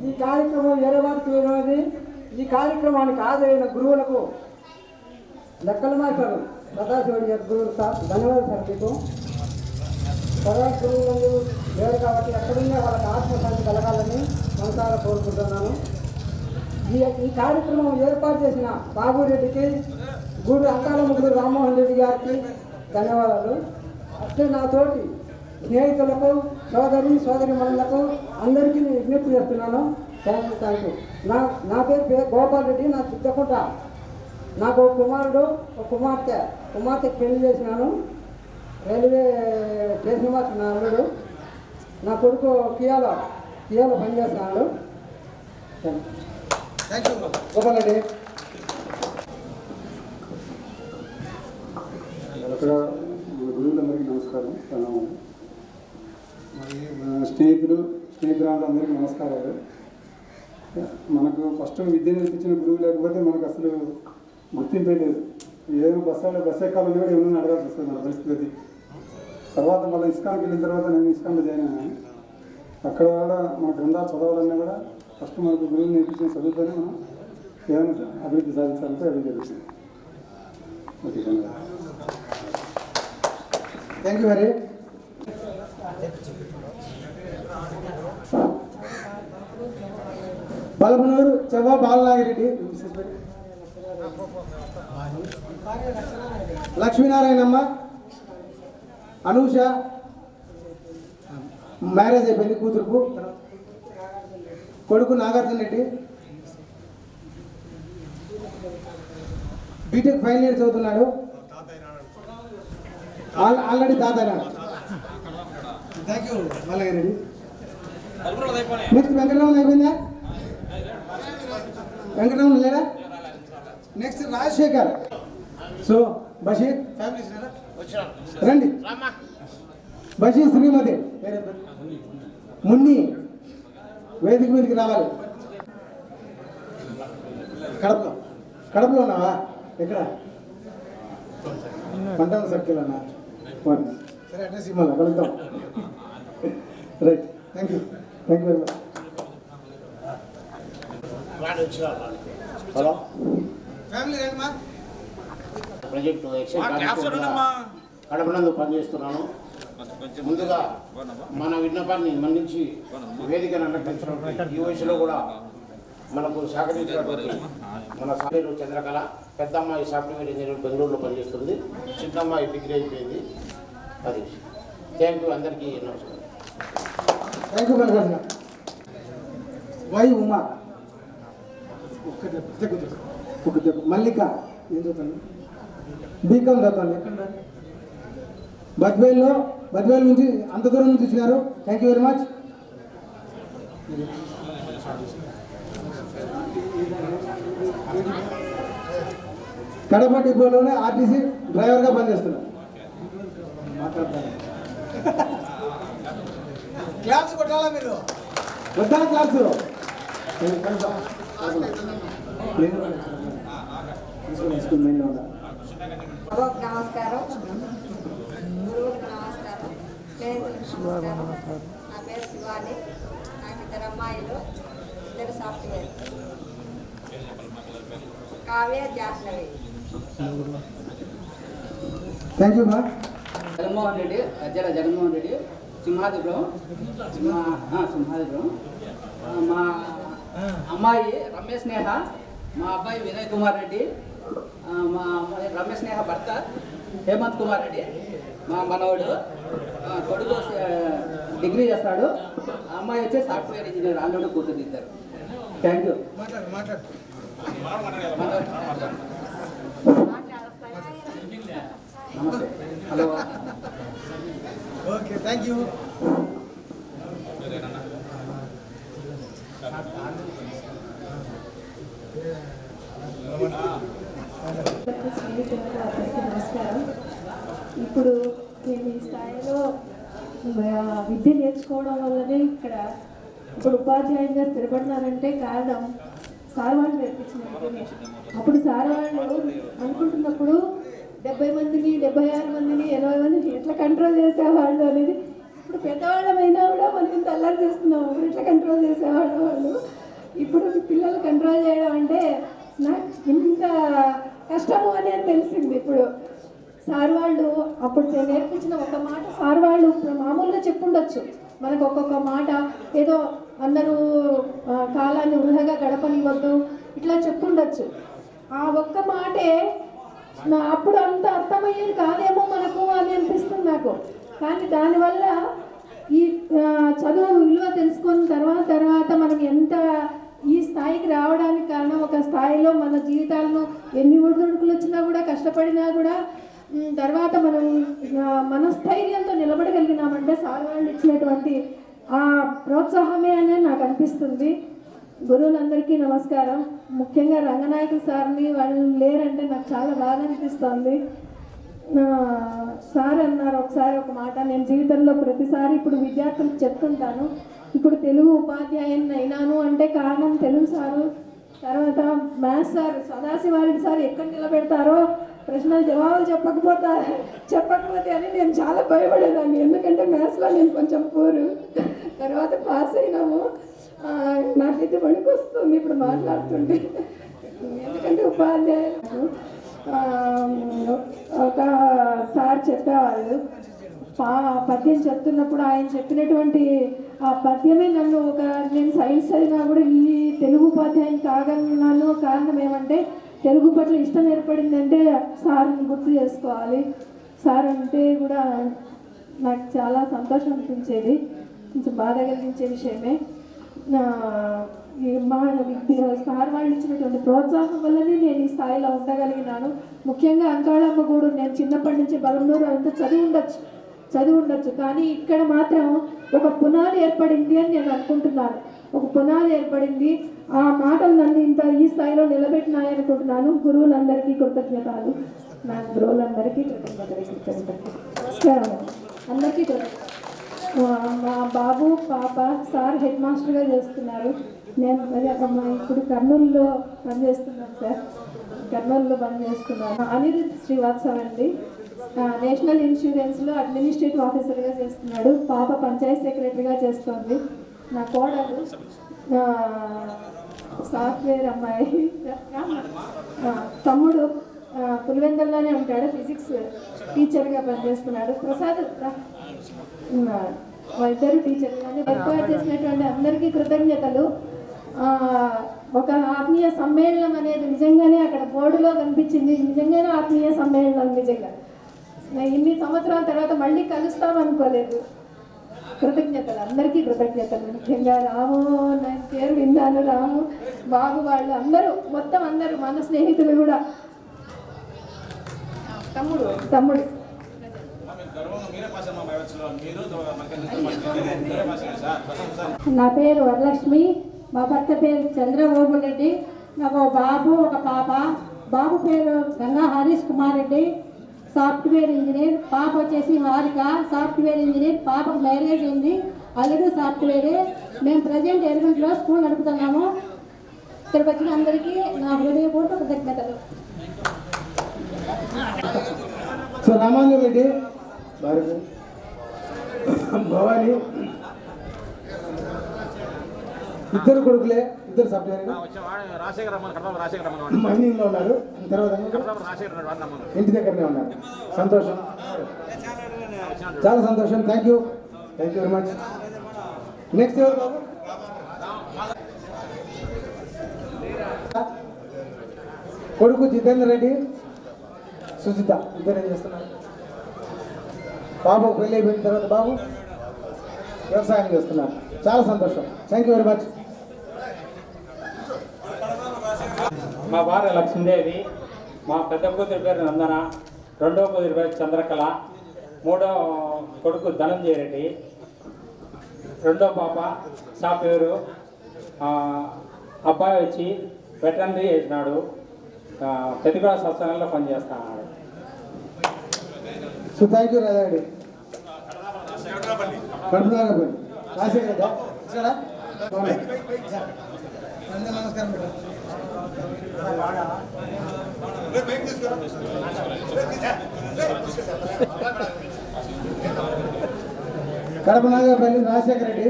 ఈ కార్యక్రమం ఏర్పాటు ఈ కార్యక్రమానికి హాజరైన గురువులకు లెక్కల మాస్టర్ సదాశివుడి గారి గురువులు సార్ ధన్యవాదాలు సార్. మీకు సదా గురువులు లేరు కాబట్టి ఎక్కడున్నా వాళ్ళకి ఆత్మశాంతి కలగాలని మనసారా కోరుకుంటున్నాను. ఈ కార్యక్రమం ఏర్పాటు చేసిన బాబురెడ్డికి, గూడు అంకాల ముగ్గురు రామ్మోహన్ రెడ్డి గారికి ధన్యవాదాలు. అట్లే నా తోటి స్నేహితులకు, సోదరి మనులకు అందరికీ నేను విజ్ఞప్తి చేస్తున్నాను. Thank you. నా పేరు గోపాల్ రెడ్డి. నా చిత్తకుంట. నాకు ఒక కుమారుడు, ఒక కుమార్తెకి పెళ్లి చేసినాను. రైల్వే స్టేషన్ మాస్టర్ నా అల్లుడు. నా కొడుకు కియాలో పనిచేస్తున్నాడు. గోపాల్ రెడ్డి. గురువులందరికీ నమస్కారం, ప్రణామం. మరి స్నేహితురాళ్ళందరికీ నమస్కారాలు. మనకు ఫస్ట్ విద్య నేర్పించిన గురువు లేకపోతే మనకు అసలు గుర్తింపే లేదు. ఏదో బస్ ఎక్కాలని కూడా ఏమైనా అడగాల్సి వస్తుంది మన పరిస్థితి. తర్వాత మళ్ళీ ఇస్కాన్కి వెళ్ళిన తర్వాత నేను ఇస్కాన్లో జాయిన్ అయ్యాను. అక్కడ కూడా మన గ్రంథాలు చదవాలన్నా కూడా ఫస్ట్ మనకు గురువులు నేర్పించిన చదువుతోనే మనం ఏమైనా అభివృద్ధి సాధించాలంటే అది జరుగుతుంది. ఓకే, ధన్యవాదాలు. Thank you very. Balapanuru Chevva Bala Nagi Reddy, Lakshminarayanamma, Anusha marriage అయిపోయింది కూతురుకు. కొడుకు Nagarjuna Reddy BTech final year చదువుతున్నాడు. ఆల్రెడీ తాత అయినాడు. Thank you Bala Nagi Reddy. Next Venkataramana అయిపోయిందా? వెంకటరమణ లేరా? Next Rajasekhar. So Basheer family రండి. బషీర్ శ్రీమతి మున్ని వేదిక మీదకి రావాలి. కడపలో ఉన్నావా? ఎక్కడ? పంటల సర్కిల్ అన్నా. సరే అడ్రస్ ఇవ్వాలి, కలుద్దాం. Right, thank you very much. Hello, family రండి. ప్రాజెక్టు కడపనందు పనిచేస్తున్నాను. ముందుగా మన విన్నపాన్ని మన్నించి వేదికను అలంకరించడం, ఈ వయసులో కూడా మనకు సహకరించినటువంటి మన సాలీలు చంద్రకళ, పెద్ద అమ్మాయి సాఫ్ట్వేర్ ఇంజనీర్ బెంగళూరులో పనిచేస్తుంది, చిన్న అమ్మాయి డిగ్రీ అయిపోయింది. అది థ్యాంక్ యూ, అందరికీ నమస్కారం. Thank you Mallikarjuna. Y Uma Mallika ఏం చదువుతాను? బీకామ్ చదువుతాను. ఎక్కడ? బద్వేల్ నుంచి అంత దూరం నుంచి వచ్చినారు. Thank you very much. Kadapa డిపోలోనే ఆర్టీసీ డ్రైవర్గా పనిచేస్తున్నారు. క్లాప్స్ కొట్టాలా మీరు? వద్దా క్లాస్ బాబాకు నమస్కారం, గురువులకు నమస్కారం, స్నేహితులకు నమస్కారం. నా పేరు శివాని. నాకు 2 అమ్మాయిలు, 2 software, Kavya, Jahnavi. Thank you మా. జగన్మోహన్ రెడ్డి, గజ్జల జగన్మోహన్ రెడ్డి, సింహాద్రిపురం. మా అమ్మాయి రమేష్ స్నేహ, మా అబ్బాయి వినయ్ కుమార్ రెడ్డి, మా అమ్మాయి రమేష్ స్నేహ భర్త హేమంత్ కుమార్ రెడ్డి, మా మనవడు కొడుకు డిగ్రీ చేస్తాడు, అమ్మాయి వచ్చి సాఫ్ట్వేర్ ఇంజనీర్, అల్లుడు కూతురు ఇద్దరు. Thank you. నమస్తే. హలో. Okay, thank you. నమస్కారం. ఇప్పుడు నేను ఈ స్థాయిలో విద్య నేర్చుకోవడం వల్లనే ఇక్కడ ఇప్పుడు ఉపాధ్యాయునిగా స్థిరపడినారంటే కారణం సార్ వాళ్ళు నేర్పించినట్టు. అప్పుడు సార్ వాళ్ళు అనుకుంటున్నప్పుడు 70 మందిని, 76 మందిని, 80 మందిని ఎట్లా కంట్రోల్ చేసేవాళ్ళు అనేది ఇప్పుడు పెద్దవాళ్ళమైనా కూడా మనం ఇంత అల్లరి చేస్తున్నాం. అప్పుడు ఎట్లా కంట్రోల్ చేసేవాళ్ళు వాళ్ళు. ఇప్పుడు పిల్లలు కంట్రోల్ చేయడం అంటే నాకు ఇంత కష్టము అని తెలిసింది. ఇప్పుడు సార్ వాళ్ళు అప్పుడు నేర్పించిన ఒక మాట సార్ వాళ్ళు మామూలుగా చెప్పుండొచ్చు, మనకు ఒక్కొక్క మాట ఏదో అందరూ కాలాన్ని వృధాగా గడపనివ్వద్దు ఇట్లా చెప్పుండొచ్చు. ఆ ఒక్క మాటే అప్పుడు అంత అర్థమయ్యేది కాదేమో మనకు అని అనిపిస్తుంది నాకు. కానీ దానివల్ల ఈ చదువు విలువ తెలుసుకున్న తర్వాత మనం ఎంత ఈ స్థాయికి రావడానికి కారణం, ఒక స్థాయిలో మన జీవితాలను ఎన్ని ఒడిదుడుకులు వచ్చినా కూడా కష్టపడినా కూడా తర్వాత మనం మనస్థైర్యంతో నిలబడగలిగినామంటే సార్ వాళ్ళు ఇచ్చినటువంటి ఆ ప్రోత్సాహమే అని నాకు అనిపిస్తుంది. గురువులందరికీ నమస్కారం. ముఖ్యంగా రంగనాయకులు సార్ని వాళ్ళు లేరంటే నాకు చాలా బాధ అనిపిస్తుంది. సార్ అన్నారు ఒకసారి ఒక మాట, నేను జీవితంలో ప్రతిసారి ఇప్పుడు విద్యార్థులకు చెప్తుంటాను, ఇప్పుడు తెలుగు ఉపాధ్యాయుని అయినాను అంటే కారణం తెలుగు సారు. తర్వాత మ్యాథ్స్ సార్ సదాశివారెడ్డి సార్ ఎక్కడ నిలబెడతారో ప్రశ్నలు జవాబులు చెప్పకపోతే అని నేను చాలా భయపడేదాన్ని. ఎందుకంటే మ్యాథ్స్లో నేను కొంచెం పూరు. తర్వాత పాస్ అయినాము. నాకైతే వణుకు వస్తుంది ఇప్పుడు మాట్లాడుతుంటే. ఎందుకంటే ఉపాధ్యాయులు ఒక సార్ చెప్పేవాళ్ళు, పద్యం చెప్తున్నప్పుడు ఆయన చెప్పినటువంటి ఆ పద్యమే నన్ను నేను సైన్స్ చదివినా కూడా ఈ తెలుగు ఉపాధ్యాయుని కాగలన్నాను. కారణం ఏమంటే తెలుగు పట్ల ఇష్టం ఏర్పడిందంటే సార్ని గుర్తు చేసుకోవాలి. సార్ అంటే కూడా నాకు చాలా సంతోషం అనిపించేది, కొంచెం బాధ కలిగించే విషయమే. మా సార్ వాళ్ళు ఇచ్చినటువంటి ప్రోత్సాహం వల్లనే నేను ఈ స్థాయిలో ఉండగలిగినాను. ముఖ్యంగా అంకాళమ్మగూడు నేను చిన్నప్పటి నుంచి బలంనూరు అంతా చదివి ఉండొచ్చు కానీ ఇక్కడ మాత్రం ఒక పునాది ఏర్పడింది అని నేను అనుకుంటున్నాను. ఒక పునాది ఏర్పడింది. ఆ మాటలు నన్ను ఈ స్థాయిలో నిలబెట్టినాయనుకుంటున్నాను. గురువులందరికీ కృతజ్ఞతలు. నా గురువులందరికీ కృతజ్ఞతలు. నమస్కారం అందరికీ. మా బాబు పాప సార్ హెడ్ మాస్టర్గా చేస్తున్నారు. నేను ఇప్పుడు కర్నూలులో పనిచేస్తున్నాను సార్. కర్నూలులో పనిచేస్తున్నాను. అనిరుద్ శ్రీవాత్సవ్ అండి, నేషనల్ ఇన్సూరెన్స్లో అడ్మినిస్ట్రేటివ్ ఆఫీసర్గా చేస్తున్నాడు. పాప పంచాయత్ సెక్రటరీగా చేస్తుంది. నా కోడలు సాఫ్ట్వేర్ అమ్మాయి. తమ్ముడు పులివెందుల్లోనే ఉంటాడు, ఫిజిక్స్ టీచర్గా పనిచేస్తున్నాడు. ప్రసాద్ ఇద్దరు టీచర్గానే ఏర్పాటు చేసినటువంటి అందరికీ కృతజ్ఞతలు. ఒక ఆత్మీయ సమ్మేళనం అనేది నిజంగానే అక్కడ బోర్డులో కనిపించింది. నిజంగానే ఆత్మీయ సమ్మేళనం. నిజంగా ఇన్ని సంవత్సరాల తర్వాత మళ్ళీ కలుస్తామనుకోలేదు. కృతజ్ఞతలు, అందరికీ కృతజ్ఞతలు. ముఖ్యంగా రాము, నా పేరు విన్నాను, రాము బాబు వాళ్ళు అందరూ మొత్తం అందరూ మన స్నేహితులు కూడా. తమ్ముడు నా పేరు వరలక్ష్మి, మా భర్త పేరు చంద్రబాబు రెడ్డి. నాకు ఒక బాబు ఒక పాప. బాబు పేరు గంగా హరీష్ కుమార్ రెడ్డి, సాఫ్ట్వేర్ ఇంజనీర్. పాప వచ్చేసి హారిక, సాఫ్ట్వేర్ ఇంజనీర్. పాపకు మ్యారేజ్ అయింది. అల్లుడు సాఫ్ట్వేరే. మేము ప్రజెంట్ ఎరుగుంట్లో స్కూల్ నడుపుతున్నాము. ఇక్కడికి వచ్చిన అందరికీ నా హృదయపూర్వక కృతజ్ఞతలు. సో రామాంజన్ రెడ్డి భారతి భవాని ఇద్దరు కొడుకులే, ఇద్దరు సాఫ్ట్వేర్ మైనింగ్ లో ఉన్నారు. తర్వాత ఇంటి దగ్గరనే ఉన్నారు. సంతోషం, చాలా సంతోషం. Thank you very much. Next ఎవరు బాబు? కొడుకు జితేందర్ రెడ్డి, సుజిత ఇద్దరు ఏం చేస్తున్నారు? బాబు పెళ్ళి అయిపోయిన తర్వాత బాబు వ్యవసాయం చేస్తున్నారు. చాలా సంతోషం. Thank you very much. మా భార్య లక్ష్మీదేవి, మా పెద్ద కూతురి పేరు నందన, రెండవ కూతురి పేరు చంద్రకళ, మూడో కొడుకు ధనంజయ రెడ్డి, రెండో పాప సాఫ్ట్వేరు, అబ్బాయి వచ్చి వెటర్నరీ చేసినాడు, పెద్దగూడ సత్సంగంలో పనిచేస్తున్నాడు. So thank you Raja Reddy. Kadupudagapalli Rajasekhar కదా నమస్కారం. కడప నాగపల్లి రాజశేఖర రెడ్డి,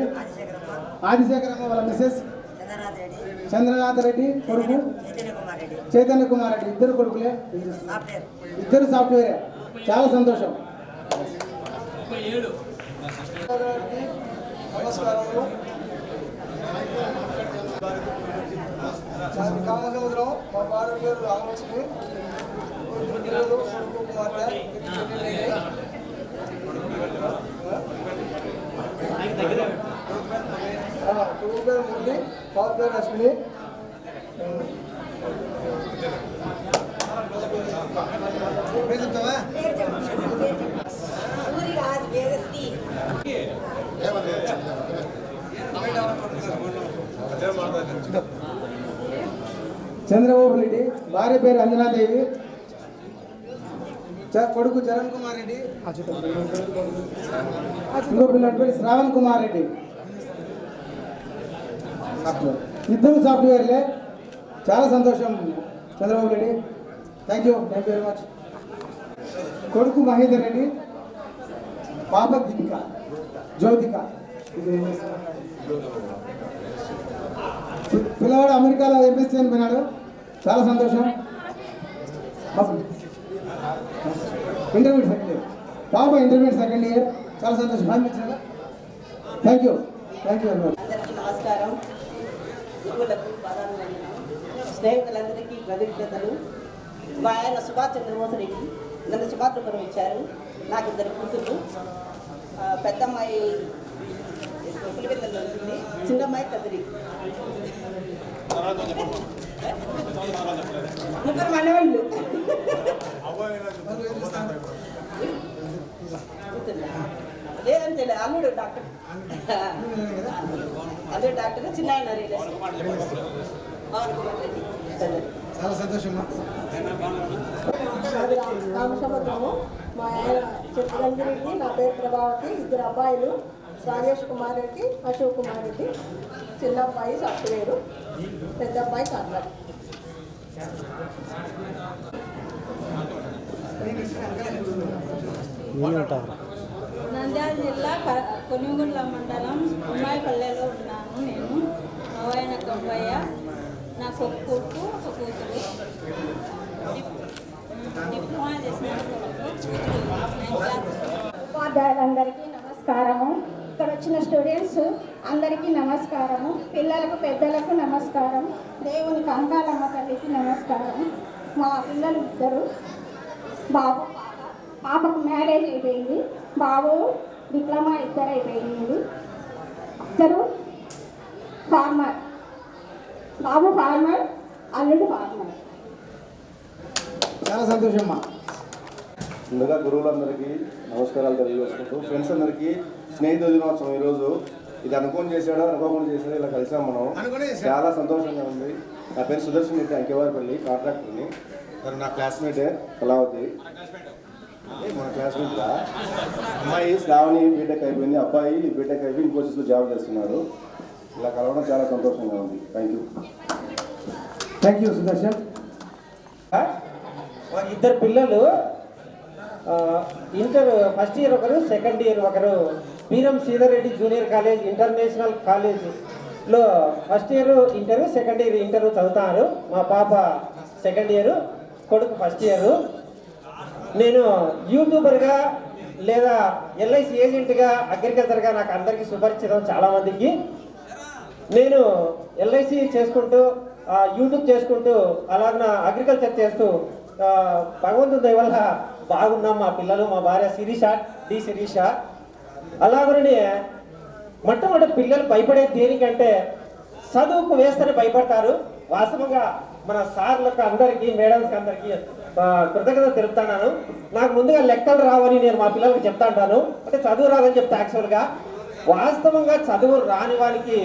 ఆదిశేఖరమ్మ వాళ్ళ మిస్సెస్ చంద్రనాథ్ రెడ్డి కొడుకు చైతన్య కుమార్ రెడ్డి, ఇద్దరు కొడుకులే, ఇద్దరు సాఫ్ట్వేరే. చాలా సంతోషం. నమస్కారములు. కామసముద్రం. మా భార్య పేరు రామలక్ష్మి, పిల్లలు కొడుకు కుమార్తె. కొడుకు పేరు మురళి, పాప పేరు రశ్మిని. చంద్రబాబు రెడ్డి, భార్య పేరు అంజనాదేవి, కొడుకు చరణ్ కుమార్ రెడ్డి, ఇంకో పిల్లడి పేరు శ్రావణ్ కుమార్ రెడ్డి. ఇద్దరు సాఫ్ట్వేర్లే. చాలా సంతోషం Chandrababu Reddy. Thank you very much. కొడుకు మహేందర్ రెడ్డి, పాప దీపిక, జ్యోతిక. పిల్లవాడు అమెరికాలో ఎంఎస్సీ అని పోయినాడు. చాలా సంతోషం. ఇంటర్మీడియట్ సెకండ్ ఇయర్, పాప ఇంటర్మీడియట్ సెకండ్ ఇయర్. చాలా సంతోషం. Thank you very much. అందరికీ నమస్కారం. గురువులకు పాదాభివందనం. స్నేహితులందరికీ కృతజ్ఞతలు. మా ఆయన సుభాష్ చంద్రబోస్ రెడ్డి నన్ను సుమాత్రపురం ఇచ్చారు. నాకు ఇద్దరు కూతురు. పెద్దమ్మాయి పులివెందులో ఉంటుంది, చిన్నమ్మాయి కదిరి. ముగ్గురు మనవాళ్ళు. లేదంటే అల్లుడు డాక్టర్, అల్లుడు డాక్టర్, చిన్న ఆయన చాలా సంతోషం. రామసముద్రము. మా ఆయన చిత్రంజి రెడ్డి, నా పేరు ప్రభావతి. ఇద్దరు అబ్బాయిలు, రాజేష్ కుమార్ రెడ్డి, అశోక్ కుమార్ రెడ్డి. చిన్న అబ్బాయి సాఫ్ట్వేరు, పెద్ద అబ్బాయి కార్నర్. నంద్యాల జిల్లా కొనిగుండ్ల మండలం అమ్మాయిపల్లెలో ఉన్నాను నేను. మా ఆయన గొప్పయ్య, నాకు ఒక కొడుకు, ఒక కూతురు. డిప్లొమా చేసిన ఉపాధ్యాయులందరికీ నమస్కారము. ఇక్కడ వచ్చిన స్టూడెంట్స్ అందరికీ నమస్కారము. పిల్లలకు పెద్దలకు నమస్కారం. దేవుని కంకాలమ్మ తల్లికి నమస్కారం. మా పిల్లలు ఇద్దరు, బాబు పాపకు మ్యారేజ్ అయిపోయింది. బాబు డిప్లొమా ఇద్దరు అయిపోయింది. ఇద్దరు ఫార్మర్. బాబు ఫార్మర్, అల్లుడు ఫార్మర్. చాలా సంతోషం. ముందుగా గురువులందరికీ నమస్కారాలు తెలియజేసుకుంటూ, ఫ్రెండ్స్ అందరికీ స్నేహితుల దినోత్సవం ఈరోజు. ఇది అనుకోని చేశాడో అనుకోకుండా చేశాడో ఇలా కలిసాం మనం. చాలా సంతోషంగా ఉంది. నా పేరు సుదర్శన్ రెడ్డి, అంకెవారిపల్లి కాంట్రాక్టర్ని. తను నా క్లాస్మేటే కళావతి. మన క్లాస్మేట్ రా. అమ్మాయి శ్రావణి బీటెక్ అయిపోయింది, అబ్బాయి బీటెక్ అయిపోయి ఇన్ఫోసిస్లో జాబ్ చేస్తున్నాడు. ఇలా కలవడం చాలా సంతోషంగా ఉంది. Thank you Sudarshan. ఇద్దరు పిల్లలు ఇంటర్ ఫస్ట్ ఇయర్ ఒకరు, సెకండ్ ఇయర్ ఒకరు Beeram Sridhar Reddy junior college international కాలేజ్లో first year inter, second year inter చదువుతారు. మా పాప సెకండ్ ఇయర్, కొడుకు ఫస్ట్ ఇయర్. నేను యూట్యూబర్గా లేదా ఎల్ఐసి ఏజెంట్గా అగ్రికల్చర్గా నాకు అందరికీ సుపరిచితం చాలామందికి. నేను ఎల్ఐసి చేసుకుంటూ యూట్యూబ్ చేసుకుంటూ అలాగే అగ్రికల్చర్ చేస్తూ భగవంతుడి దయ వల్ల బాగున్నాం. మా పిల్లలు, మా భార్య శిరీష. అలాగనే మొట్టమొదటి పిల్లలు భయపడేది దేనికంటే చదువుకు వేస్తేనే భయపడతారు. వాస్తవంగా మన సార్లకు అందరికీ, మేడమ్స్కి అందరికీ కృతజ్ఞత తెలుపుతున్నాను. నాకు ముందుగా లెక్కలు రావని నేను మా పిల్లలకు చెప్తా ఉంటాను. అంటే చదువు రాదని చెప్తా. యాక్చువల్గా వాస్తవంగా చదువు రాని వానికి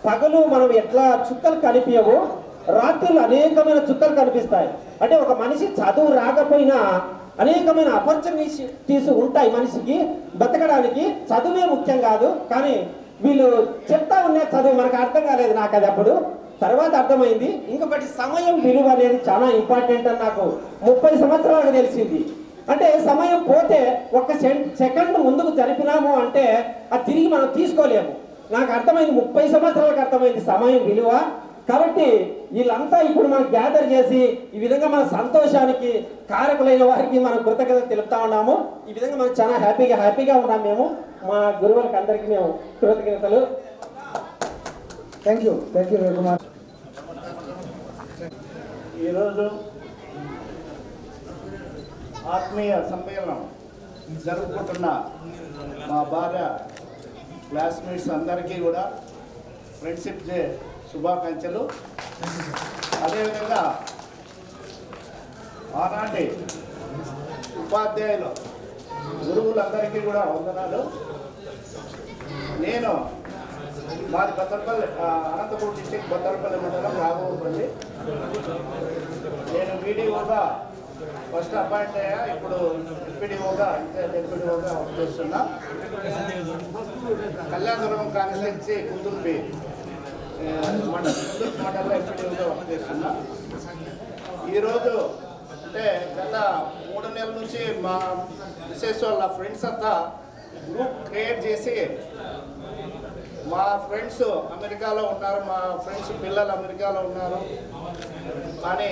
పగలు మనం ఎట్లా చుక్కలు కనిపించవు, రాత్రులు అనేకమైన చుక్కలు కనిపిస్తాయి. అంటే ఒక మనిషి చదువు రాకపోయినా అనేకమైన ఆపర్చునిటీస్ ఉంటాయి మనిషికి బతకడానికి. చదువే ముఖ్యం కాదు, కానీ వీళ్ళు చెప్తా ఉన్న చదువు మనకు అర్థం కాలేదు. నాకు అది అప్పుడు తర్వాత అర్థమైంది. ఇంకొకటి సమయం విలువ అనేది చాలా ఇంపార్టెంట్ అని నాకు 30 సంవత్సరాలకు తెలిసింది. అంటే సమయం పోతే ఒక్క సెకండ్ ముందుకు జరిపినాము అంటే అది తిరిగి మనం తీసుకోలేము. నాకు అర్థమైంది, 30 సంవత్సరాలకు అర్థమైంది సమయం విలువ. కాబట్టి వీళ్ళంతా ఇప్పుడు మనం గ్యాదర్ చేసి ఈ విధంగా మన సంతోషానికి కారకులైన వారికి మనం కృతజ్ఞత తెలుపుతా ఉన్నాము. ఈ విధంగా మనం చాలా హ్యాపీగా ఉన్నాం. మేము మా గురువులకు అందరికీ మేము కృతజ్ఞతలు. Thank you Ravikumar. ఈరోజు ఆత్మీయ సమ్మేళనం జరుపుకుంటున్న మా భార్య క్లాస్మేట్స్ అందరికీ కూడా ఫ్రెండ్షిప్ డే శుభాకాంక్షలు. అదేవిధంగా ఆనాటి ఉపాధ్యాయులు గురువులందరికీ కూడా వందనాలు. నేను మాది బత్తలపల్లి, అనంతపురం డిస్టిక్ బత్తలపల్లి మండలం రాఘవపల్లి. నేను వీడియోగా ఫస్ట్ అపాయింట్ అయ్యా, ఇప్పుడు ఎంపీడీఓగా వర్క్ చేస్తున్నా. కళ్యాణదుర్గం కాన్స్టిట్యున్సీ కుందుర్పి మండలంలో ఎంపీడీఓగా వర్క్ చేస్తున్నా. ఈరోజు అంటే గత 3 నెలల నుంచి మా మిసెస్ వాళ్ళ ఫ్రెండ్స్ అంతా గ్రూప్ క్రియేట్ చేసి, మా ఫ్రెండ్స్ అమెరికాలో ఉన్నారు, మా ఫ్రెండ్స్ పిల్లలు అమెరికాలో ఉన్నారు, కానీ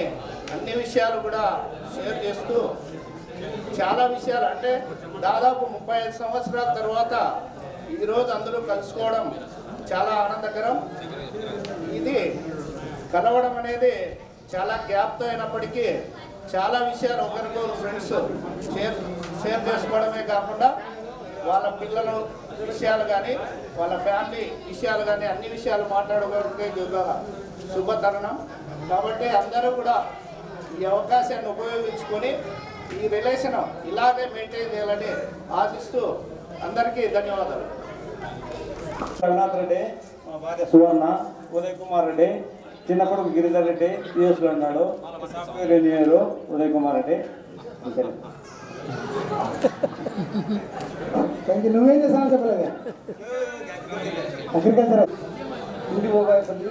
అన్ని విషయాలు కూడా షేర్ చేస్తూ చాలా విషయాలు అంటే దాదాపు 35 సంవత్సరాల తర్వాత ఈరోజు అందరూ కలుసుకోవడం చాలా ఆనందకరం. ఇది కలవడం అనేది చాలా గ్యాప్తో అయినప్పటికీ చాలా విషయాలు ఒకరికొకరు ఫ్రెండ్స్ షేర్ చేసుకోవడమే కాకుండా వాళ్ళ పిల్లల విషయాలు కానీ వాళ్ళ ఫ్యామిలీ విషయాలు కానీ అన్ని విషయాలు మాట్లాడుకోవడానికి ఒక శుభతరుణం. కాబట్టి అందరూ కూడా ఈ అవకాశాన్ని ఉపయోగించుకొని ఈ రిలేషన్ ఇలాగే మెయింటైన్ చేయాలని ఆశిస్తూ అందరికీ ధన్యవాదాలు. రఘునాథ్ రెడ్డి, మా భార్య సువర్ణ, ఉదయ్ కుమార్ రెడ్డి, చిన్న కొడుకు గిరిధర్ రెడ్డి యూఎస్లో ఉన్నాడు, సాఫ్ట్వేర్ ఇంజనీర్ ఉదయ్ కుమార్ రెడ్డి. నువ్వేం చేస్తానని చెప్పలేదా? అగ్రికల్చర్ ఇంటి పోగాపల్లి,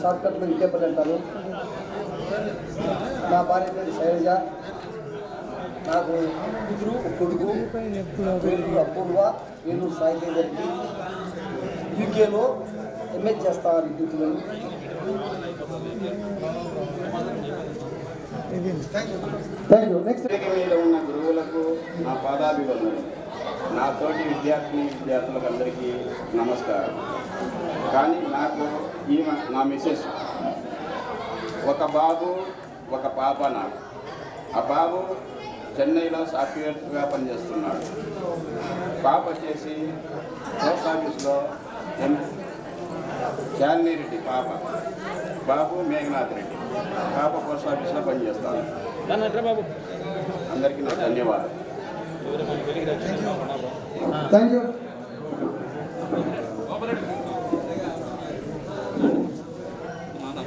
షార్ట్కట్లో విద్యాపల్లి అంటారు. నా భార్య పేరు శైలజ, నాకు కూతురు కొడుకు పేరు అపూర్వ, ఏలూరు సాయి రెడ్డి. యూకేలో ఎంఎస్ చేస్తారు డ్యూటీలో. Thank you. నెక్స్ట్ మీద ఉన్న గురువులకు నా పాదాభివందనం. నా తోటి విద్యార్థులకు అందరికీ నమస్కారం. కానీ నాకు నా మిసెస్ ఒక బాబు ఒక పాప. నాకు ఆ బాబు చెన్నైలో సాఫ్ట్వేర్గా పనిచేస్తున్నాడు. పాప వచ్చేసి పోస్ట్ ఆఫీస్లో శాలిని రెడ్డి పాప, బాబు మేఘనాథ్ రెడ్డి, పాప పోస్ట్ ఆఫీస్లో పనిచేస్తాను. అందరికీ నా ధన్యవాదాలు. Thank you.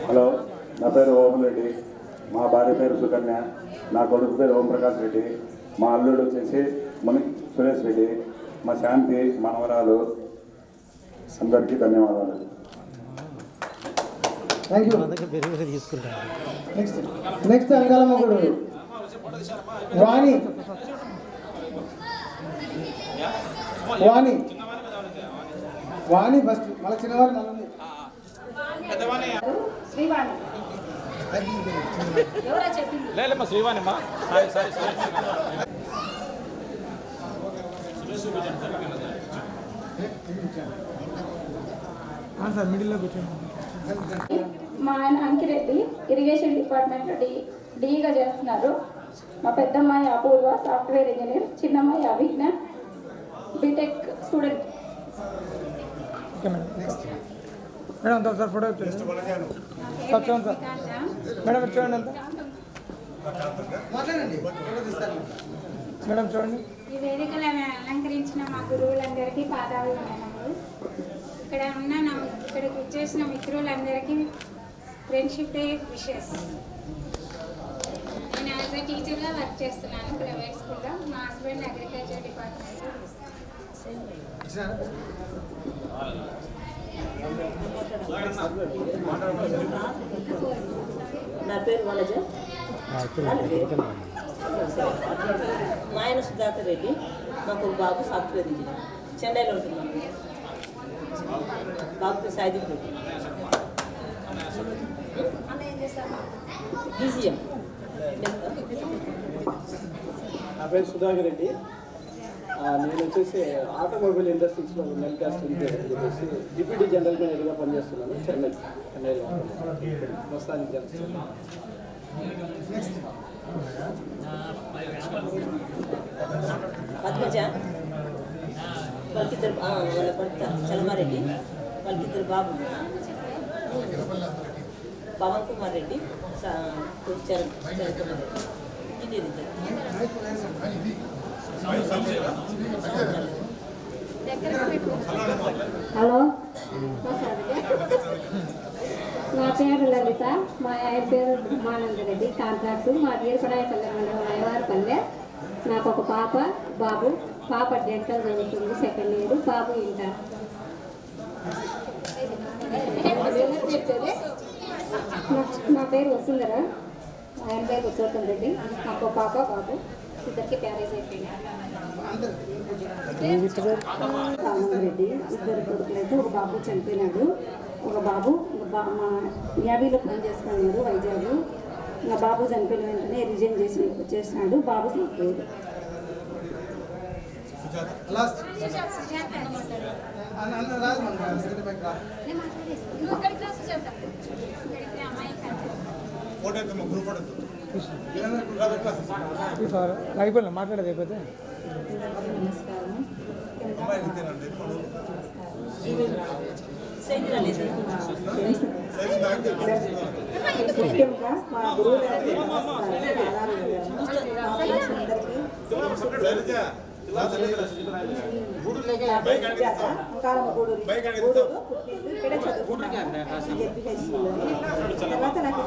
హలో, నా పేరు ఓం రెడ్డి, మా భార్య పేరు సుకన్య, నా కొడుకు పేరు ఓంప్రకాష్ రెడ్డి, మా అల్లుడు వచ్చేసి ముని సురేష్ రెడ్డి, మా శాంతి మనవరాలు, అందరికీ ధన్యవాదాలు. Thank you. Next Ankalammagudu Vani first, మళ్ళీ చిన్నవారు మళ్ళీ శ్రీవాణి ఎవరా చెప్పింది? లేదమ్మా శ్రీవాణిమ్మా. సారీ సార్ మిడిల్లో కూర్చోండి. మా ఆయన అంకిరెడ్డి ఇరిగేషన్ డిపార్ట్మెంట్లో డీగా చేస్తున్నారు. మా పెద్దమ్మాయి అపూర్వ సాఫ్ట్వేర్ ఇంజనీర్, చిన్నమ్మాయి అభిజ్ఞ బీటెక్ స్టూడెంట్. మేడం అంతా సార్ ఫోటో చూడండి సార్. చూడండి సార్ మేడం చూడండి అంతా మేడం చూడండి. ఈ వేదికలను అలంకరించిన మా గురువులందరికీ పాదాభివందనములు. ఇక్కడికి వచ్చేసిన మిత్రులందరికీ ఫ్రెండ్షిప్ డే విషెస్. నేను యాజ్ ఎ టీచర్గా వర్క్ చేస్తున్నాను ప్రైవేట్ స్కూల్లో. మా హస్బెండ్ అగ్రికల్చర్ డిపార్ట్మెంట్లో. నా పేరు వనజ. మా ఆయన సుధాకర్ రెడ్డి. మాకు బాబు సాఫ్ట్వేర్ ఇంజనీర్, చెన్నైలో ఉంటున్నాను. బాబుకి సాయిదీప్ రెడ్డి డీసీఎం. నా పేరు సుధాకర్ రెడ్డి. నేను వచ్చేసి ఆటోమొబైల్ ఇండస్ట్రీస్లో నెల్ కాస్ట్ చెప్పేసి డిప్యూటీ జనరల్ మేనేజర్గా పనిచేస్తున్నాను చెన్నైలో. ప్రస్తుతానికి పద్మజ, వాళ్ళకిద్దరు వాళ్ళ భర్త చల్మారెడ్డి, వాళ్ళకిద్దరు బాబు పవన్ కుమార్ రెడ్డి, ఇంజనీర్ ఇద్దరు. హలో, నా పేరు లలిత. మా ఆయన పేరు బ్రహ్మానందరెడ్డి. కాంట్రాక్టు మా వీరపడాయపల్లె మండలం అయ్యవారిపల్లె. నాకు ఒక పాప బాబు. పాప డెంటల్ చదువుతుంది, సెకండ్ ఇయర్. బాబు ఇంటర్. నా పేరు వసుంధర. ఆయన పేరు ఉత్తోత్తం రెడ్డి. నాకు ఒక పాప బాబు. ఇద్దరికి మ్యారేజ్ అయిపోయింది. రెడ్డి ఇద్దరు కొడుకులైతే ఒక బాబు చనిపోయినాడు. ఒక బాబు మా నేవీలో పనిచేస్తున్నాడు వైజాగ్. ఇంకా బాబు చనిపోయిన వెంటనే రిజైన్ చేసినాడు. బాబు చనిపోయాడు. అయిపోయింది మాట్లాడేది అయిపోతే. ముఖ్యంగా మా గురువులందరికీ తర్వాత నాకు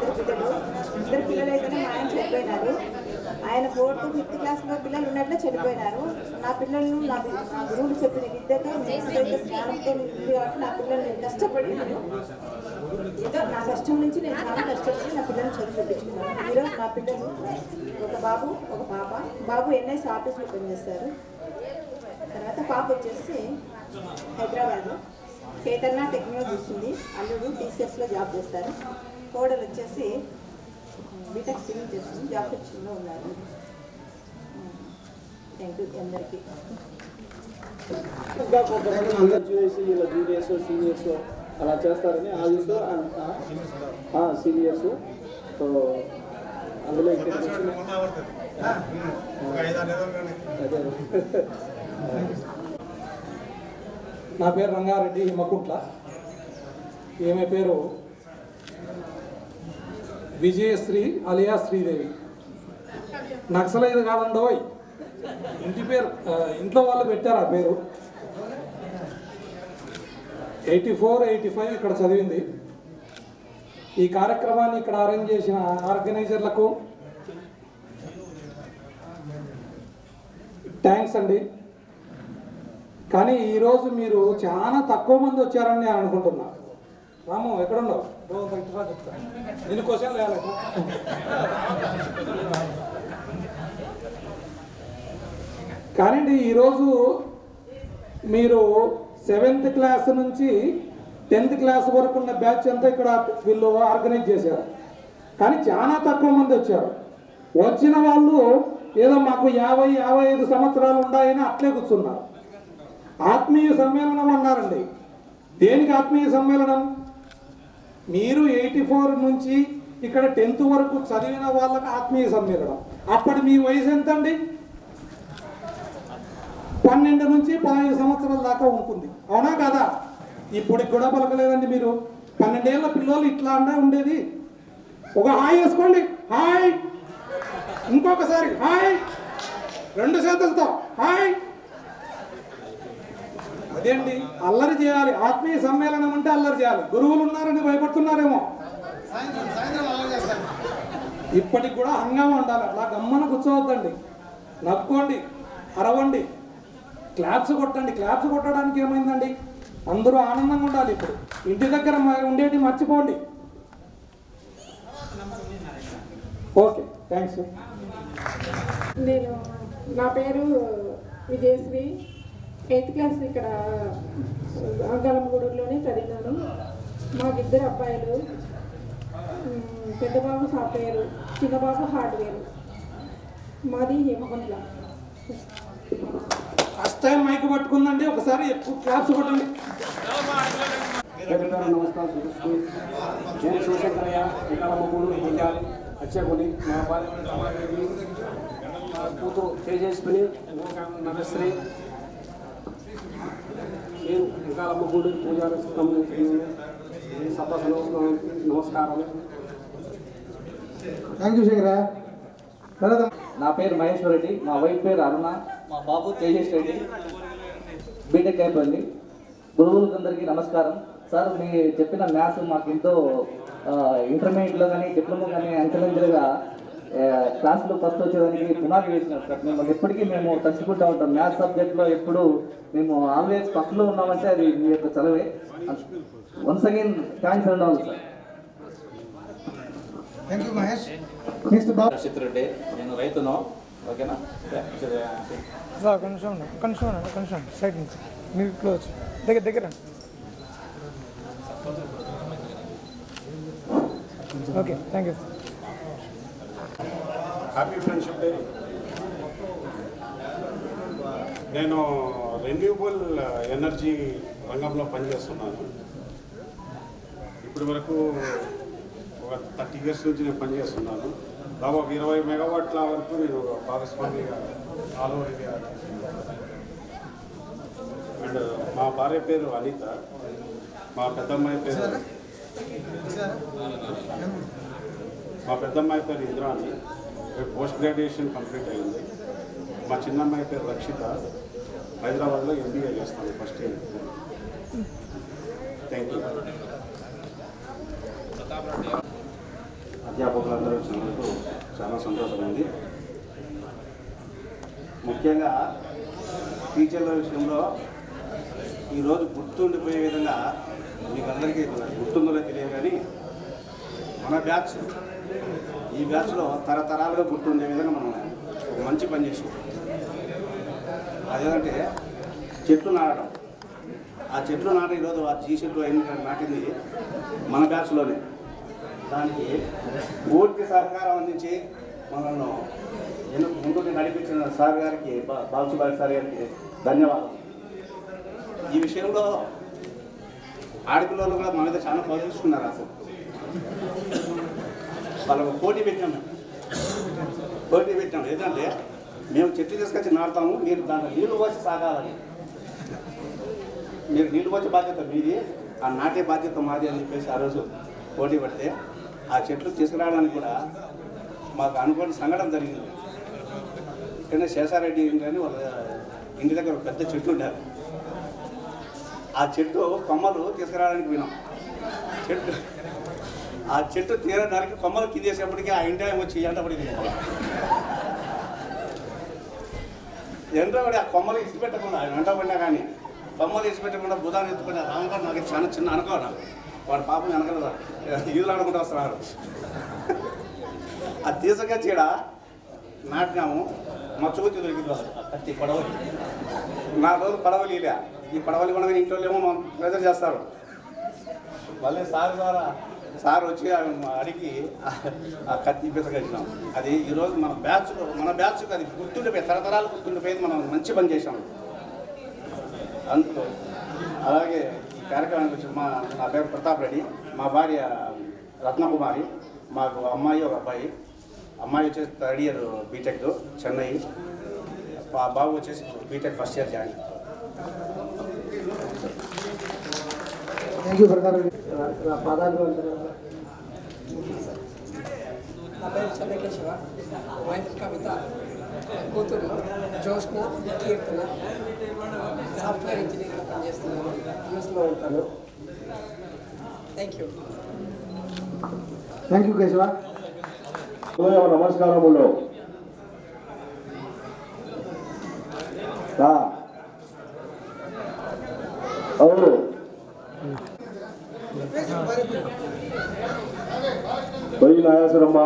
ఇద్దరు పిల్లలు అయితేనే మా ఆయన చనిపోయినారు. ఆయన 4th, 5th క్లాస్లో పిల్లలు ఉన్నట్లే చనిపోయినారు. నా పిల్లలు నా గురువులు చెప్పిన విద్యతో జ్ఞానంతో ఉంది కాబట్టి నా పిల్లలు నేను కష్టపడి ఏదో నా కష్టం నుంచి నేను చాలా కష్టపడి నా పిల్లల్ని చదువు చూపించుకున్నాను. ఈరోజు నా పిల్లలు ఒక బాబు ఒక పాప. బాబు ఎన్ఐసి ఆఫీస్లో పనిచేస్తారు. తర్వాత పాప వచ్చేసి హైదరాబాద్లో కేతన్న టెక్నాలజీ ఇస్తుంది. అల్లుడు టీసీఎస్లో జాబ్ చేస్తారు. కోడలు వచ్చేసి బీటెక్ సివిల్ చేస్తుంది, జాబ్ సెక్షన్లో ఉన్నారు. థ్యాంక్ యూ అందరికీ. ఇంకా కొంతమంది అందరు చూసి ఇలా జూనియర్స్ సీనియర్స్ అలా చేస్తారని ఆలోచిస్తూ సీనియర్స్. సో అందులో ఇక్కడ నా పేరు రంగారెడ్డి హిమకుంట్ల. ఈమె పేరు విజయశ్రీ అలియా శ్రీదేవి. నక్సలైదు కాదండోయ్, ఇంటి పేరు ఇంట్లో వాళ్ళు పెట్టారు ఆ పేరు. 84, 85 ఇక్కడ చదివింది. ఈ కార్యక్రమాన్ని ఇక్కడ అరేంజ్ చేసిన ఆర్గనైజర్లకు, థ్యాంక్స్ అండి. కానీ ఈరోజు మీరు చాలా తక్కువ మంది వచ్చారని నేను అనుకుంటున్నా. రాము ఎక్కడున్నావు? చెప్తా నేను క్వశ్చన్ లేదు. కానీ ఈరోజు మీరు 7th క్లాస్ నుంచి 10th క్లాస్ వరకు ఉన్న బ్యాచ్ అంతా ఇక్కడ వీళ్ళు ఆర్గనైజ్ చేశారు. కానీ చాలా తక్కువ మంది వచ్చారు. వచ్చిన వాళ్ళు ఏదో మాకు 50-55 సంవత్సరాలు ఉన్నాయని అట్లే కూర్చున్నారు. ఆత్మీయ సమ్మేళనం అన్నారండి. దేనికి ఆత్మీయ సమ్మేళనం? మీరు 84 నుంచి ఇక్కడ 10th వరకు చదివిన వాళ్ళకి ఆత్మీయ సమ్మేళనం. అప్పటి మీ వయసు ఎంత అండి? 12 నుంచి 15 సంవత్సరాల దాకా ఉంటుంది. అవునా కదా? ఇప్పుడు కూడా పలకలేదండి మీరు. 12 ఏళ్ళ పిల్లలు ఇట్లా అన్నా ఉండేది. ఒక హాయ్ వేసుకోండి, హాయ్. ఇంకొకసారి హాయ్, 2 చేతులతో హాయ్. అదేంటి, అల్లరి చేయాలి. ఆత్మీయ సమ్మేళనం అంటే అల్లరి చేయాలి. గురువులు ఉన్నారని భయపడుతున్నారేమో. ఇప్పటికి కూడా హంగామా ఉండాలి. అలా గమ్మన కూర్చోవద్దండి. నవ్వుకోండి, అరవండి, క్లాప్స్ కొట్టండి. క్లాప్స్ కొట్టడానికి ఏమైందండి? అందరూ ఆనందంగా ఉండాలి. ఇప్పుడు ఇంటి దగ్గర ఉండేటి మర్చిపోండి. Okay, thanks. నా పేరు విజయశ్రీ. 8th క్లాస్ ఇక్కడ అంగాలమ్మగూడూరులోనే చదివినాను. మాకు 2 అబ్బాయిలు. పెద్ద బాబు సాఫ్ట్వేర్, చిన్న బాబు హార్డ్వేర్. మాది హేమకొండ. ఫస్ట్ టైం మైక్ పట్టుకుందండి. ఒకసారి ఎక్కువ క్లాప్స్ కొట్టండి. నమస్కారం. నేను శివశంకరయ్య, అంగాలమ్మగూడూరు వచ్చేకొని మా కూతురు తేజస్విని నమస్తే. నేను అంగాలమ్మగూడూరు పూజారి సభలో నమస్కారం. Thank you Shankara. నా పేరు మహేశ్వర్ రెడ్డి, మా వైఫ్ పేరు అరుణ, మా బాబు తేజస్ రెడ్డి, బీటెక్ అయిపోయింది. గురువులందరికీ నమస్కారం. సార్ మీ చెప్పిన మ్యాథ్స్ మాకు ఎంతో ఇంటర్మీడియట్లో కానీ డిప్లొమా కానీ అంచెలంచెలుగా క్లాసులో ఫస్ట్ వచ్చేదానికి పునాది వేసినారు సార్. మేము ఎప్పటికీ తలుచుకుంటూ ఉంటాం. మ్యాథ్స్ సబ్జెక్ట్లో ఎప్పుడు మేము ఆల్వేస్ ఫస్ట్లో ఉన్నామంటే అది మీ యొక్క చదివే. Once again thanks and all sir. Thank you Mahesh. Reddy, నేను రైతును. ఓకేనా? కొంచెం సైడ్ నుంచి మీరు క్లోజ్ దగ్గర. Okay, thank you. Happy friendship day. నేను రెన్యూబుల్ ఎనర్జీ రంగంలో పనిచేస్తున్నాను. ఇప్పటి వరకు ఒక 30 years నుంచి నేను పనిచేస్తున్నాను. దాదాపు 20 మెగావాట్ల వరకు నేను భాగస్వామిగా ఆల్ ఓవర్ ఇండియా. అండ్ మా భార్య పేరు అనిత, మా పెద్దమ్మాయి పేరు ఇంద్రాని. పోస్ట్ గ్రాడ్యుయేషన్ కంప్లీట్ అయింది. మా చిన్నమ్మాయి పేరు రక్షిత, హైదరాబాద్లో MBA చేస్తాను ఫస్ట్ ఇయర్. Thank you. అధ్యాపకులందరూ వచ్చినందుకు చాలా సంతోషంగా ఉంది. ముఖ్యంగా టీచర్ల విషయంలో ఈరోజు గుర్తుండిపోయే విధంగా మీకు అందరికీ గుర్తుందో తెలియదు, కానీ మన బ్యాచ్, ఈ బ్యాచ్లో తరతరాలుగా గుర్తుండే విధంగా మనం ఒక మంచి పని చేసాం. అదేంటంటే చెట్లు నాటడం. ఆ చెట్లు నాటి ఈరోజు ఆ చెట్లు నాటింది మన బ్యాచ్లోనే. దానికి పూర్తి సహకారం అందించి మనల్ని ముందుకు నడిపించిన సార్ గారికి, బాలసుబాయి సార్ గారికి ధన్యవాదాలు. ఈ విషయంలో ఆడపిల్లలు కూడా మన మీద చాలా ప్రోత్సహిస్తున్నారు. అసలు వాళ్ళకు పోటీ పెట్టాం. ఏంటంటే మేము చెట్లు తీసుకొచ్చి నాటుతాము, మీరు దాంట్లో నీళ్లు పోసి సాగాలని. మీరు నీళ్లు పోసే బాధ్యత మీది, ఆ నాటే బాధ్యత మాది అని చెప్పేసి ఆ రోజు పోటీ పడితే ఆ చెట్లు తీసుకురావడానికి కూడా మాకు అనుకోని సంఘటన జరిగింది. ఇక్కడ శేషారెడ్డి అని వాళ్ళ ఇంటి దగ్గర ఒక పెద్ద చెట్టు ఉండారు. ఆ చెట్టు కొమ్మలు తీసుకురావడానికి వినాం. ఆ చెట్టు తీరడానికి కొమ్మలు కిందేసేపటికి ఆ ఇంటి వచ్చి ఎంటపడింది. ఎంతో కూడా ఆ కొమ్మలు ఇచ్చిపెట్టకుండా వెంట పడినా కానీ కొమ్మలు ఇచ్చిపెట్టకుండా బుధాన్ని ఎత్తుకుని రామగారు నాకు చాలా చిన్న అనుకో నాకు వాడు పాపం వెనకల ఈదులు ఆడుకుంటూ వస్తున్నారు. అది తీసుగా చీడ నాటినాము మా చూతి దొరికింది కత్తి పడవలి 4 రోజులు పడవలి ఇలా ఈ పడవలి కూడా ఇంట్లో ఏమో ప్రెజర్ చేస్తారు. మళ్ళీ సార్ ద్వారా సార్ వచ్చి అడిగి ఆ కత్తి పిసగచ్చినాం. అది ఈరోజు మన బ్యాచ్కి అది గుర్తుండిపోయి తరతరాలు గుర్తుండిపోయింది. మనం మంచి పని చేసాం అందులో. అలాగే ఈ కార్యక్రమానికి వచ్చి నా పేరు ప్రతాప్ రెడ్డి, మా భార్య రత్నకుమారి, మాకు అమ్మాయి ఒక అబ్బాయి. అమ్మాయి వచ్చేసి 3rd year బీటెక్ చెన్నై, బాబు వచ్చేసి BTech first year join. Thank you Pratap Reddy. పదాలు నా పేరు చంద్రకేశవ, మైత్రి కవిత కూతురు జోష్న కీర్తన, సాఫ్ట్వేర్ ఇంజనీర్గా పనిచేస్తున్నాను, యూఎస్లో ఉంటాను. Thank you. Thank you Keshava. నమస్కారములు. అవును పోయి నాగేశ్వరమ్మ,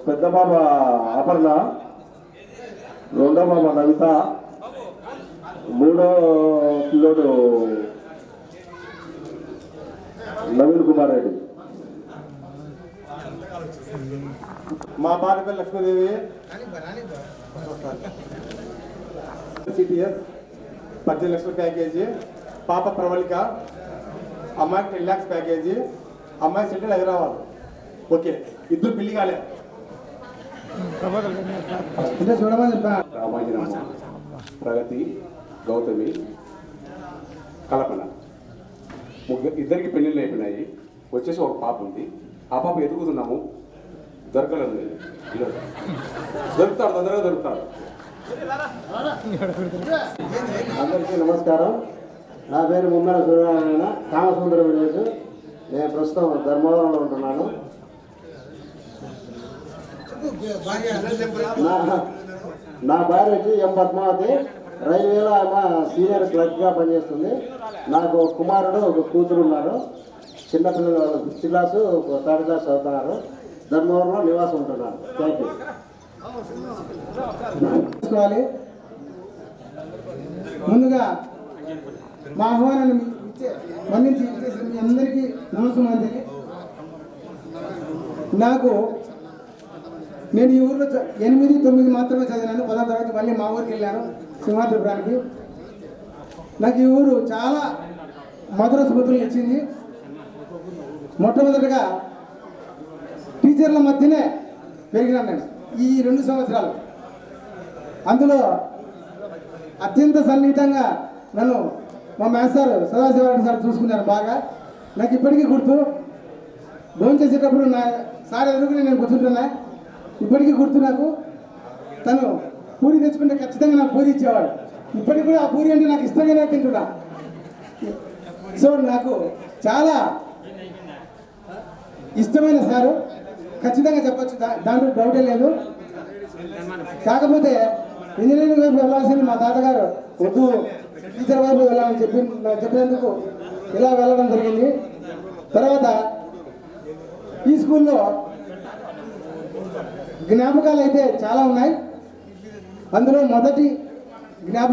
పెద్ద బాబ అపర్ణ, రెండో బాబ నవిత, మూడో పిల్లోడు నవీన్ కుమార్ రెడ్డి. మా భార్య పేరు లక్ష్మీదేవి, సిటిఎస్ 18 లక్షల ప్యాకేజీ, పాప ప్రవళిక, అమ్మాయికి 10 lakhs ప్యాకేజీ, అమ్మాయి సెటిల్ హైదరాబాద్. ఓకే, ఇద్దరు పెళ్లి కాలే. రామాజీరామ, ప్రగతి, గౌతమి, కల్పన, ఇద్దరికి పెళ్లిళ్ళు అయిపోయినాయి. వచ్చేసి ఒక పాప ఉంది. ఆ పాప ఎదుగుతున్నాము, దొరకలేదు. దొరుకుతాడు, తొందరగా దొరుకుతాడు. అందరికీ నమస్కారం. నా పేరు ముమ్మర సూర్యనారాయణ, కామసుందరం విలేజ్. నేను ప్రస్తుతం ధర్మవరంలో ఉంటున్నాను. నా భార్య వచ్చి ఎం పద్మావతి, రైల్వేలో ఆమె సీనియర్ క్లర్క్గా పనిచేస్తుంది. నాకు కుమారుడు ఒక కూతురు ఉన్నారు. చిన్నపిల్లలు 5th class 3rd class చదువుతున్నారు. ధర్మవరంలో నివాసం ఉంటున్నారు. Thank you. ముందుగా మా ఆహ్వానాన్ని మన్నించి ఇచ్చేసిన మీ అందరికీ నమస్కారం. నేను ఈ ఊరిలో 8, 9 మాత్రమే చదివినాను. 10వ తరగతి మళ్ళీ మా ఊరికి వెళ్ళాను, సింహాద్రిపురానికి. నాకు ఈ ఊరు చాలా మధుర స్మృతులు ఇచ్చింది. మొట్టమొదటిగా టీచర్ల మధ్యనే పెరిగినాను నేను ఈ 2 సంవత్సరాలు. అందులో అత్యంత సన్నిహితంగా నన్ను మా మ్యాథ్స్ సార్ సదాశివారెడ్డి సార్ చూసుకున్నారు బాగా. నాకు ఇప్పటికీ గుర్తు, భోజనం చేసేటప్పుడు నా సార్ ఎదురుకుని నేను కూర్చుంటున్నా. ఇప్పటికీ గుర్తు నాకు. తను పూరి తెచ్చుకుంటే ఖచ్చితంగా నాకు పూరి ఇచ్చేవాడు. ఇప్పటికి కూడా ఆ పూరి అంటే నాకు ఇష్టంగానే తింటున్నా. సో నాకు చాలా ఇష్టమైన సారు, ఖచ్చితంగా చెప్పచ్చు, దాంట్లో డౌటే లేదు. కాకపోతే ఇంజనీరింగ్ వైపు వెళ్ళాల్సింది మా తాతగారు వద్దు టీచర్ వైపు వెళ్ళాలని చెప్పినందుకు ఇలా వెళ్ళడం జరిగింది. తర్వాత ఈ స్కూల్లో జ్ఞాపకాలు అయితే చాలా ఉన్నాయి. అందులో మొదటి జ్ఞాపకం